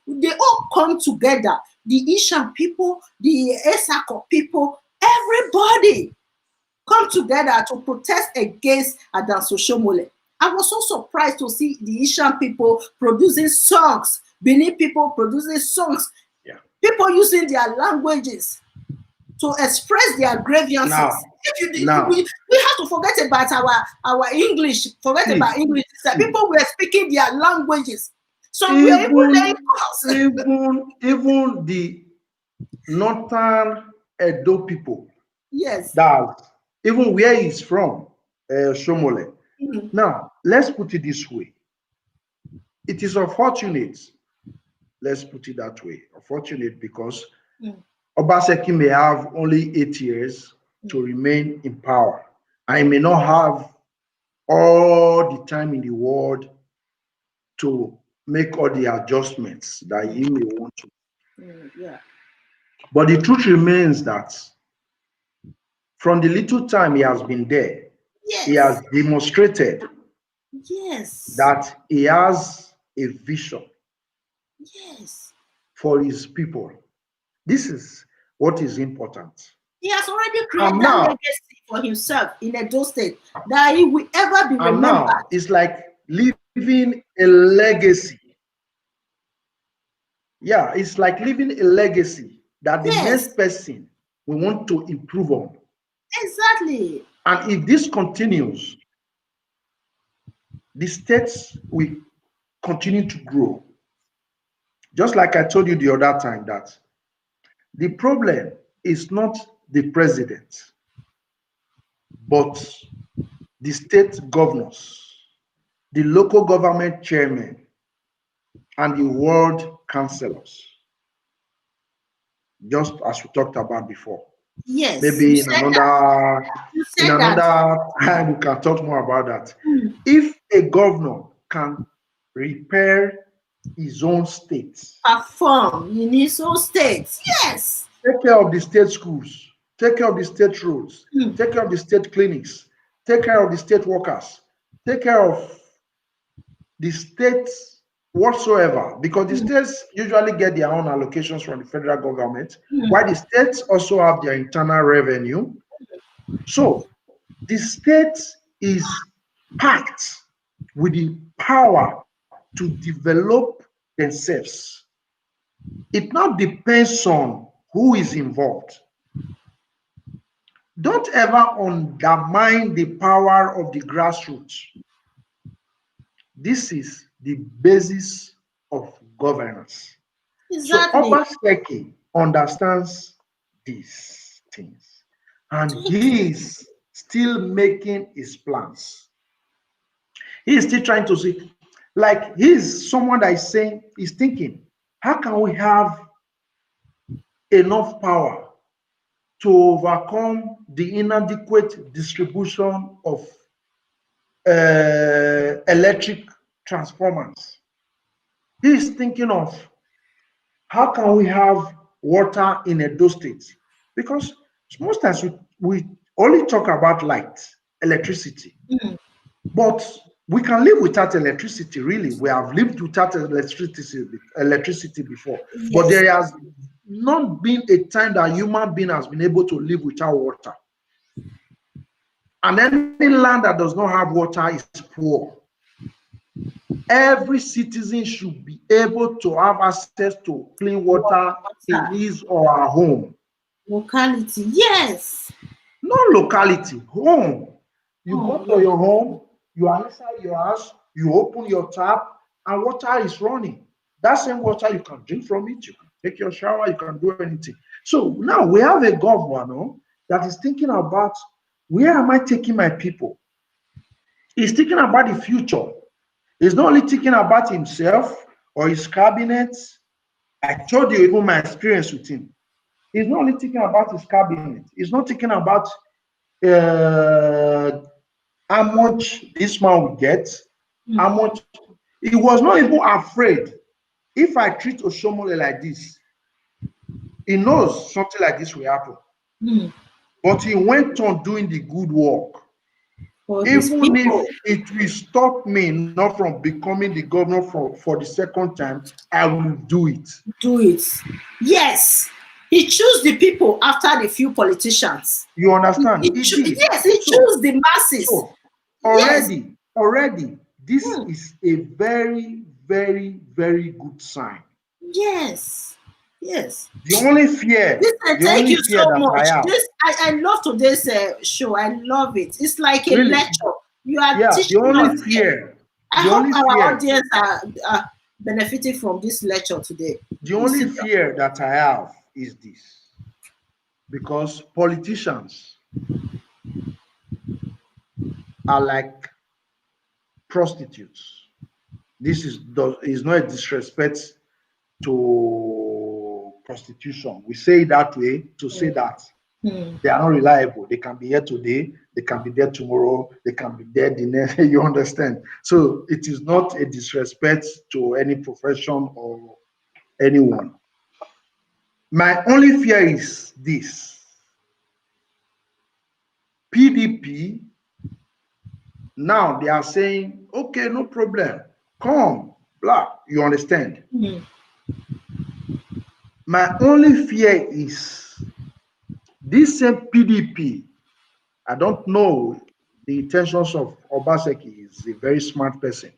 they all come together. The Ishan people, the Esako people, everybody come together to protest against Adanso Shomole. I was so surprised to see the Ishan people producing songs, Benin people producing songs, people using their languages to express their grievances. We have to forget about our English. Forget about English. People were speaking their languages. So we are even the northern Edo people. Yes. That even where he's from, Shomole. Now, let's put it this way. It is unfortunate. Let's put it that way. Unfortunate because Obaseki may have only 8 years to remain in power. I may not have all the time in the world to make all the adjustments that he may want to. But the truth remains that from the little time he has been there, he has demonstrated that he has a vision for his people. This is what is important. He has already created a legacy for himself in Edo State that he will ever be remembered. Now it's like living a legacy. Yeah, it's like living a legacy that the next person will want to improve on. Exactly. And if this continues, the states will continue to grow. Just like I told you the other time that the problem is not the president, but the state governors, the local government chairmen, and the ward councillors. Just as we talked about before. Yes. Maybe in another time we can talk more about that. If a governor can repair his own state, perform in his own state, yes. Take care of the state schools, take care of the state roads, take care of the state clinics, take care of the state workers, take care of the states whatsoever, because the states usually get their own allocations from the federal government, while the states also have their internal revenue. So the state is packed with the power to develop themselves. It now depends on who is involved. Don't ever undermine the power of the grassroots. This is the basis of governance. Exactly. So Obaseki understands these things, and he is still making his plans. He is still trying to see, like he's someone that is saying, he's thinking, how can we have enough power to overcome the inadequate distribution of electric transformers? He is thinking of how can we have water in Edo State? Because most times we only talk about light, electricity, but we can live without electricity. Really, we have lived without electricity before. Yes. But not been a time that human being has been able to live without water. And any land that does not have water is poor. Every citizen should be able to have access to clean water in his or her home. Locality, yes. Not locality, home. You go to your home, you are inside your house, you open your tap, and water is running. That same water, you can drink from it, you can take your shower, you can do anything. So now we have a governor that is thinking about, where am I taking my people? He's thinking about the future. He's not only thinking about himself or his cabinet. I told you even my experience with him. He's not only thinking about his cabinet. He's not thinking about how much this man will get, how much. He was not even afraid. If I treat Oshomole like this, he knows something like this will happen. But he went on doing the good work. Even if it will stop me not from becoming the governor for the second time, I will do it. Do it. Yes. He chose the people after the few politicians. You understand? Yes, he chose the masses. So already, this is a very, very, very good sign. Yes. Yes. The only fear. Thank you so much. I love today's show. I love it. It's like a lecture. You are teaching the only us. Fear. I hope our audience are benefiting from this lecture today. The only fear that I have is this, because politicians are like prostitutes. This is not a disrespect to prostitution. We say it that way to say that they are not reliable. They can be here today, they can be there tomorrow, they can be there the next. You understand? So it is not a disrespect to any profession or anyone. My only fear is this: PDP, now they are saying, okay, no problem, come, blah. You understand? My only fear is this same PDP. I don't know the intentions of Obaseki. Is a very smart person.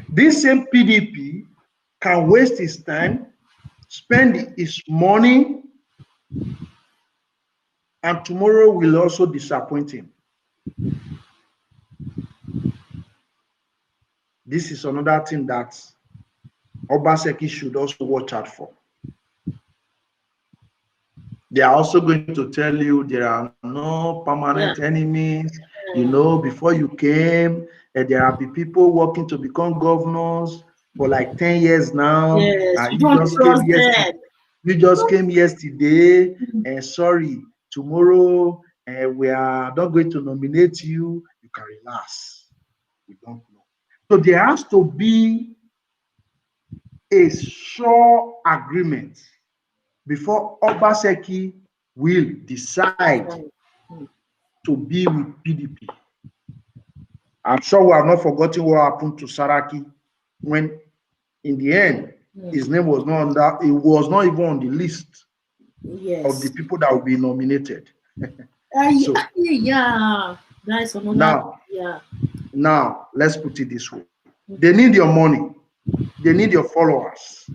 This same PDP can waste his time, spend his money, and tomorrow will also disappoint him. This is another thing that Obaseki should also watch out for. They are also going to tell you there are no permanent enemies. You know, before you came, there have been people working to become governors for like 10 years now. Yes, you just came yesterday. And sorry, tomorrow we are not going to nominate you. You can relax. We don't know. So there has to be a sure agreement before Obaseki will decide to be with PDP. I'm sure we have not forgotten what happened to Saraki when, in the end, his name was not on that. It was not even on the list of the people that will be nominated. So, that's another. Now, let's put it this way: they need your money, they need your followers,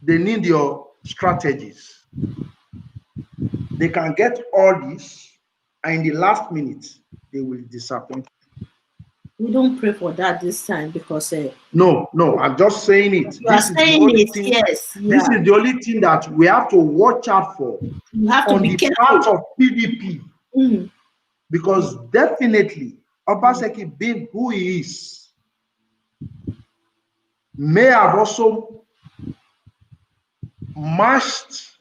they need your strategies. They can get all this, and in the last minute, they will disappoint. We don't pray for that this time because no, I'm just saying it. This is the only thing that we have to watch out for. You have to be careful. Part of PDP, because definitely Obaseki, being who he is, may have also mashed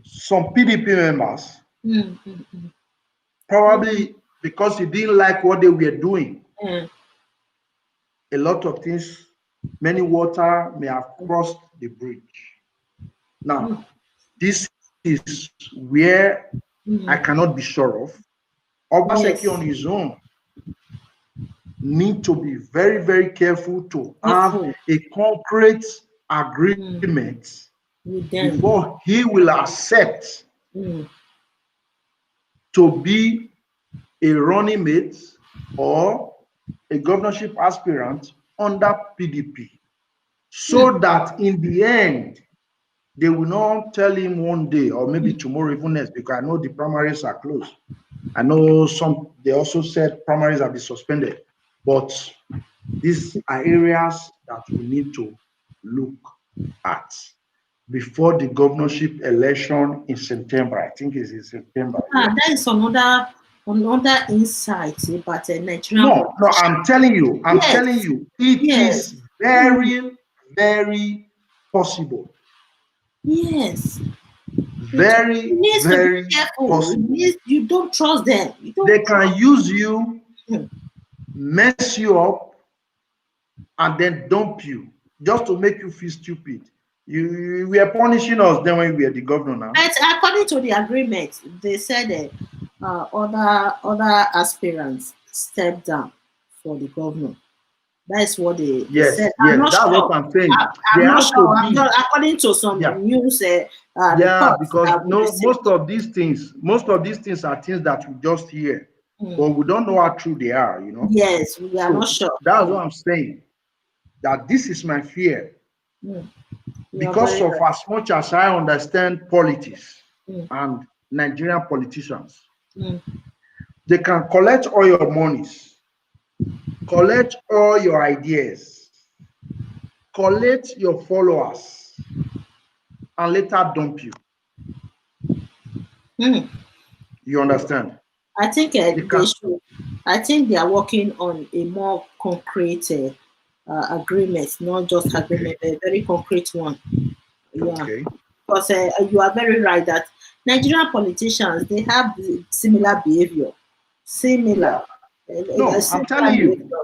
some PDP members, probably because he didn't like what they were doing. A lot of things, many water may have crossed the bridge. Now, this is where I cannot be sure of. Obaseki on his own need to be very, very careful to have a concrete agreement with them. before he will accept Mm. to be a running mate or a governorship aspirant under PDP, so that in the end, they will not tell him one day or maybe tomorrow, even next, because I know the primaries are closed. I know they also said primaries have been suspended, but these are areas that we need to look at before the governorship election in September. I think it's in September. Yeah. That is another insight about Nigerian No, politicians. I'm telling you, Yes, it yes, is very, very possible. yes. Very, You need to be very careful. possible. You don't trust them. You They don't trust can use you, them. mess you up, and then dump you just to make you feel stupid. You were punishing us then when we were the governor now. But according to the agreement, they said other aspirants stepped down for the governor. That's what they Yes, said. I'm yes, not that's sure. what I'm saying. I'm There not has to sure. be, According to some yeah, news yeah, reports because that we no, received. most of these things are things that we just hear, but Mm. we don't know how true they are, you know. Yes, we are not So sure. that's what I'm saying. That this is my fear. Mm. You are Because very of right. as much as I understand politics Mm. and Nigerian politicians, Mm. they can collect all your monies, collect all your ideas, collect your followers, and later dump you. Mm. You understand? I think They they can. should. I think they are working on a more concrete agreement, not just agreement, a very concrete one. Yeah, Okay. because you are very right that Nigerian politicians they have similar behavior, similar, Yeah. No, I'm similar telling you. behavior.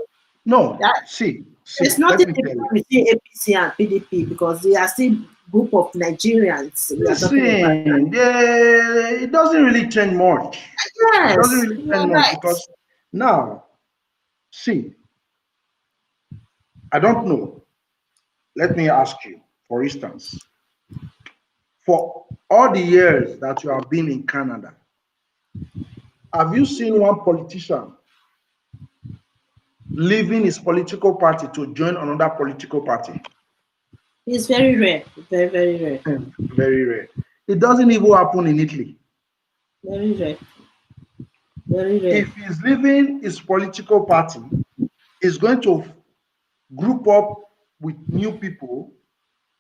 No, That there's let nothing me tell you. different between APC and PDP because they are still group of Nigerians we are talking about. Listen, it doesn't really change much. It doesn't Yes, really you change are much right. because now, see, I don't know. Let me ask you, for instance, for all the years that you have been in Canada, have you seen one politician leaving his political party to join another political party? It's very rare, very very rare, Very rare. It doesn't even happen in Italy. very rare, very rare. If he's leaving his political party, he's going to group up with new people,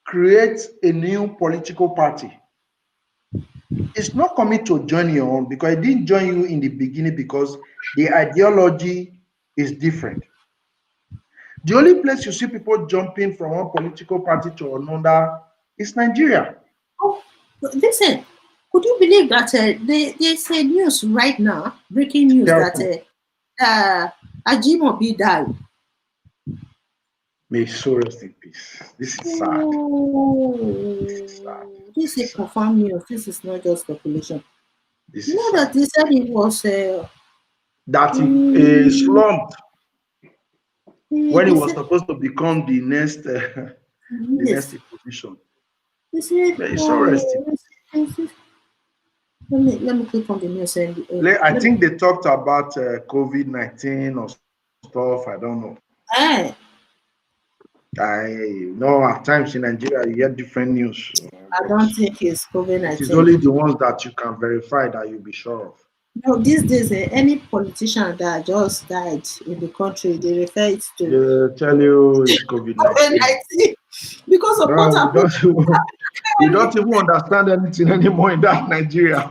create a new political party. It's not coming to join your own because it didn't join you in the beginning because the ideology is different. The only place you see people jumping from one political party to another is Nigeria. Oh, listen, could you believe that there's a news right now, breaking news Tell that me, Ajimobi died. may his soul rest in peace. This is sad. This is sad. Oh, this This is is sad. confirmed news. This is not just speculation. This You is know that sad. they said it was. That he Mm, slumped when he they was said supposed to become the next the next yes. position. They said. May his soul rest in peace. Let me click on the news and I let me. think they talked about COVID-19 or stuff. I don't know. Eh, I know at times in Nigeria you get different news, I but don't think it's COVID it is 19. only the ones that you can verify that you'll be sure of. No, these days, any politician that just died in the country, they refer it to They tell you it's COVID COVID-19. 19 because of what No, happened. we don't even understand anything anymore in that Nigeria.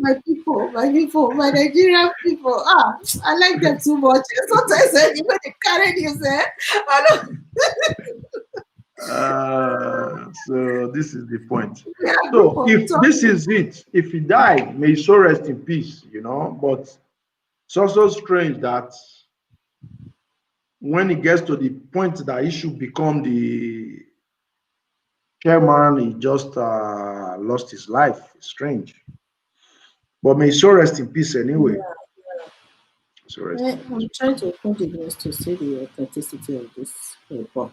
My people, my Nigerian people. I like them too much. Sometimes when they carry news, I don't. So this is the point. We are a group So of if this is it, if he died, may he so rest in peace, you know. But it's also strange that when it gets to the point that he should become the chairman, he just lost his life. It's strange. But may he so rest in peace anyway. yeah. So rest in peace. I'm trying to open the news to see the authenticity of this report.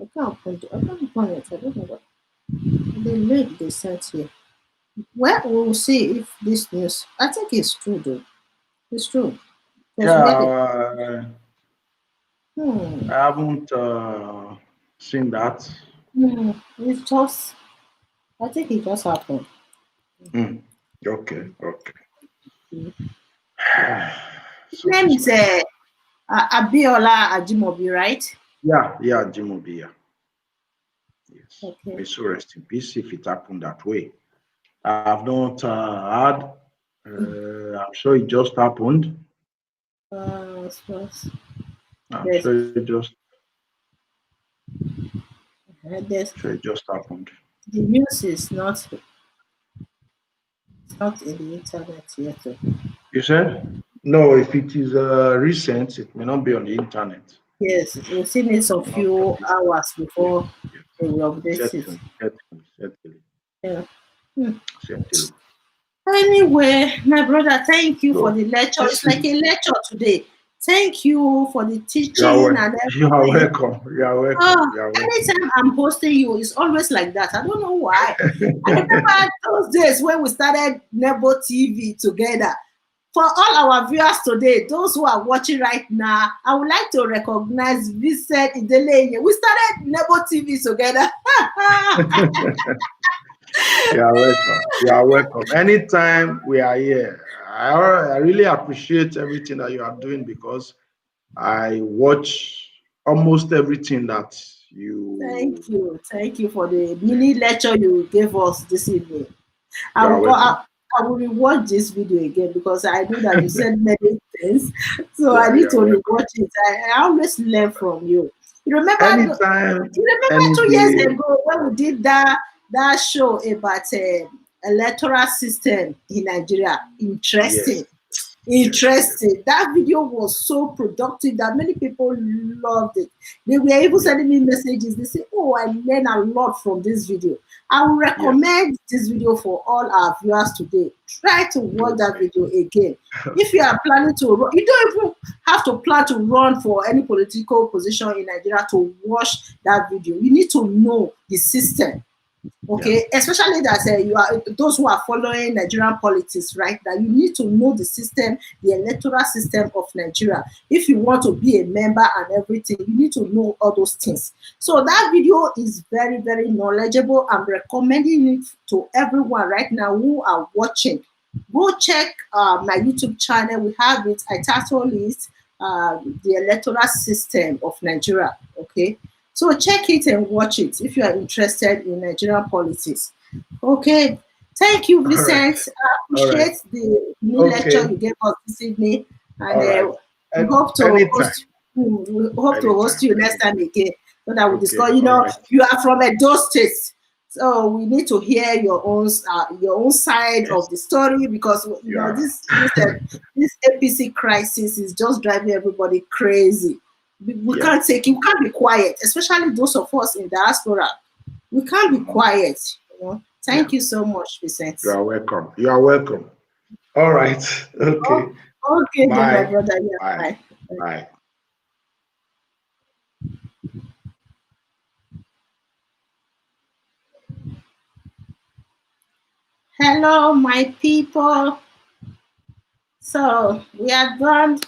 I can't open it. I don't know what. The link they sent here. Well, we'll see if this news. I think it's true though. It's true. Because where they. Yeah, Hmm. I haven't seen that. It's just. I think it just happened. Mm. Okay, okay. His name is Satisfied. Abiola Ajimobi, right? Yeah, Jimobi, yeah. Yes. Okay. May so rest in peace if it happened that way. I've not heard. I'm sure it just happened. Suppose I'm there's, sure it just there's sure it just happened. the news is not in the internet yet. You said? No, if it is recent, it may not be on the internet. Yes, we'll still need some Not on few this. hours Yes, before yes. they will update it. Certainly. Yeah. Hmm. Certainly. Anyway, my brother, thank you for So the lecture. this It's like is a lecture today. Thank you for the you are teaching and you are everything. welcome. You are welcome. Oh, You are welcome. anytime I'm hosting you, it's always like that. I don't know why. I remember those days when we started Nebo TV together. For all our viewers today, those who are watching right now, I would like to recognize Vincent Ideleye. We started Nebo TV together. You are welcome. You are welcome. Anytime we are here, I really appreciate everything that you are doing because I watch almost everything that you. Thank you. Thank you for the mini lecture you gave us this evening. I You will are go. welcome. I will rewatch this video again because I know that you said many things. So I Yeah, need you to are welcome. rewatch it. I always learn from you. You remember? Anytime, You remember any 2 years day. ago when we did that show about electoral system in Nigeria? Yes, Interesting. yes, Interesting. That video was so productive that many people loved it. They were even yeah, sending me messages. They say, "Oh, I learned a lot from this video." I will yes. recommend this video for all our viewers today. Try to watch that Okay, video again. If you okay. are planning to run, you don't even have to plan to run for any political position in Nigeria to watch that video. You need to know the system. Yeah, Okay, especially that you are those who are following Nigerian politics, right? That you need to know the system, the electoral system of Nigeria. If you want to be a member and everything, you need to know all those things. So that video is very, very knowledgeable. I'm recommending it to everyone right now who are watching. Go check my YouTube channel. We have it. I titled it the electoral system of Nigeria. Okay, so check it and watch it if you are interested in Nigerian politics. Okay. Thank you, all right, Vincent. I all right. appreciate the new lecture Okay, you gave us this evening, and all right. we hope to Anytime, host. We hope to host anytime, you next time anytime. again, so that we Okay, discuss. You all know, right. you are from Edo State, so we need to hear your own side of Yes, the story because you know yeah. this APC crisis is just driving everybody crazy. We Yeah. can't take it. We can't be quiet, especially those of us in diaspora. We can't be Mhm. quiet. You know. Yeah. Thank you so much, Vincent. You are welcome. You are welcome. All right. Oh, Okay. okay, then, my Bye. brother. Yeah, Bye. bye. Bye. Hello, my people. So we are done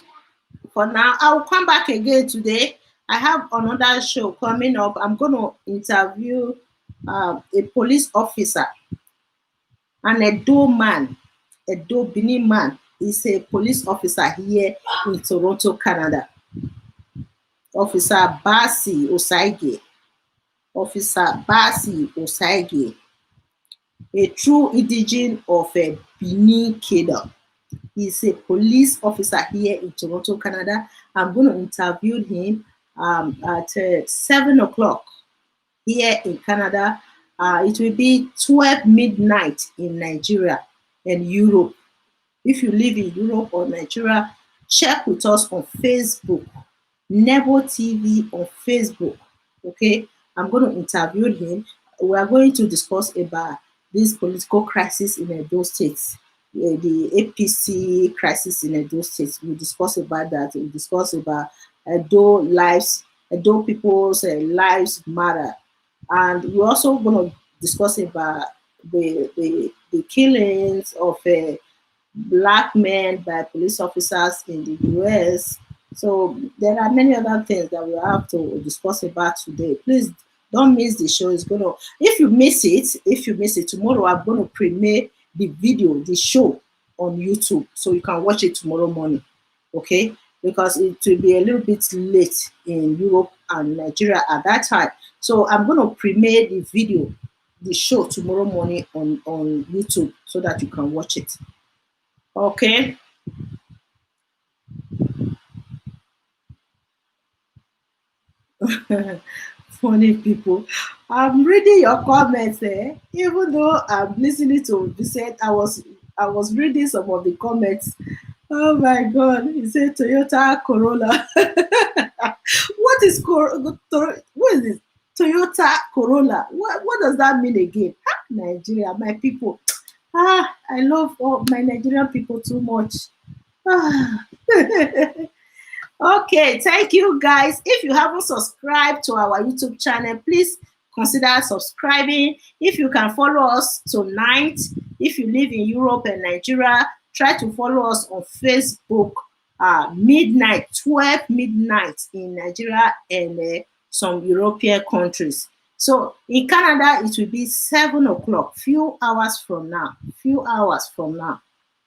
for now. I'll come back again today. I have another show coming up. I'm going to interview a police officer, an Edo man, Edo Bini man. He's a police officer here in Toronto, Canada. Officer Basi Osaige. Officer Basi Osaige, a true indigene of a Benin Kingdom. He's a police officer here in Toronto, Canada. I'm going to interview him at 7 o'clock here in Canada. It will be 12 midnight in Nigeria and Europe. If you live in Europe or Nigeria, check with us on Facebook, Nebo TV on Facebook. Okay, I'm going to interview him. We are going to discuss about this political crisis in Edo State, the APC crisis in Edo State. We discuss about that. We discuss about Edo people's lives matter, and we're also going to discuss about the killings of black men by police officers in the US. So there are many other things that we have to discuss about today. Please don't miss the show. It's gonna, if you miss it tomorrow, I'm gonna premiere the video, the show on YouTube, so you can watch it tomorrow morning. Okay, because it will be a little bit late in Europe and Nigeria at that time. So I'm gonna premiere the video, the show tomorrow morning on YouTube so that you can watch it. Okay. Funny people. I'm reading your comments even though I'm listening to Vincent. I was reading some of the comments. Oh my god, he said Toyota Corolla. What is what is this? Toyota Corolla. What does that mean again? Ah, Nigeria, my people. I love all my Nigerian people too much. Ah. Okay, thank you guys. If you haven't subscribed to our YouTube channel, please consider subscribing. If you can follow us tonight, if you live in Europe and Nigeria, try to follow us on Facebook, midnight, 12 midnight in Nigeria and some European countries. So in Canada, it will be 7 o'clock, few hours from now.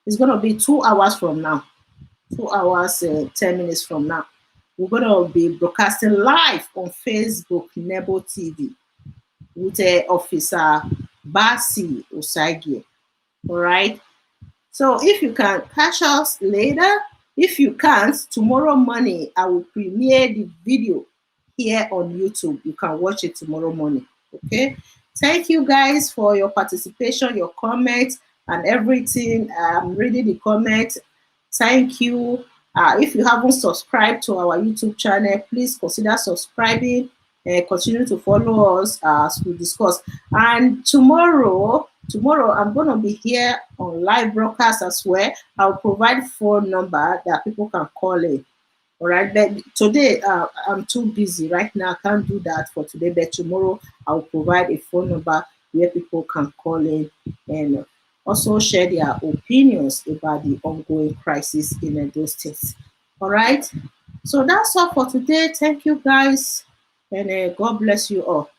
It's going to be 2 hours from now. 2 hours, 10 minutes from now. We're going to be broadcasting live on Facebook, Nebo TV, with Officer Basi Osagi. All right. So if you can catch us later, if you can't, tomorrow morning, I will premiere the video here on YouTube. You can watch it tomorrow morning. Okay. Thank you guys for your participation, your comments, and everything. I'm reading the comments. Thank you. If you haven't subscribed to our YouTube channel, please consider subscribing and continue to follow us as we discuss. And tomorrow I'm going to be here on live broadcast as well. I'll provide phone number that people can call in. All right, but today I'm too busy right now. I can't do that for today, but tomorrow I'll provide a phone number where people can call in and also share their opinions about the ongoing crisis in those states. All right, so that's all for today. Thank you guys, and God bless you all.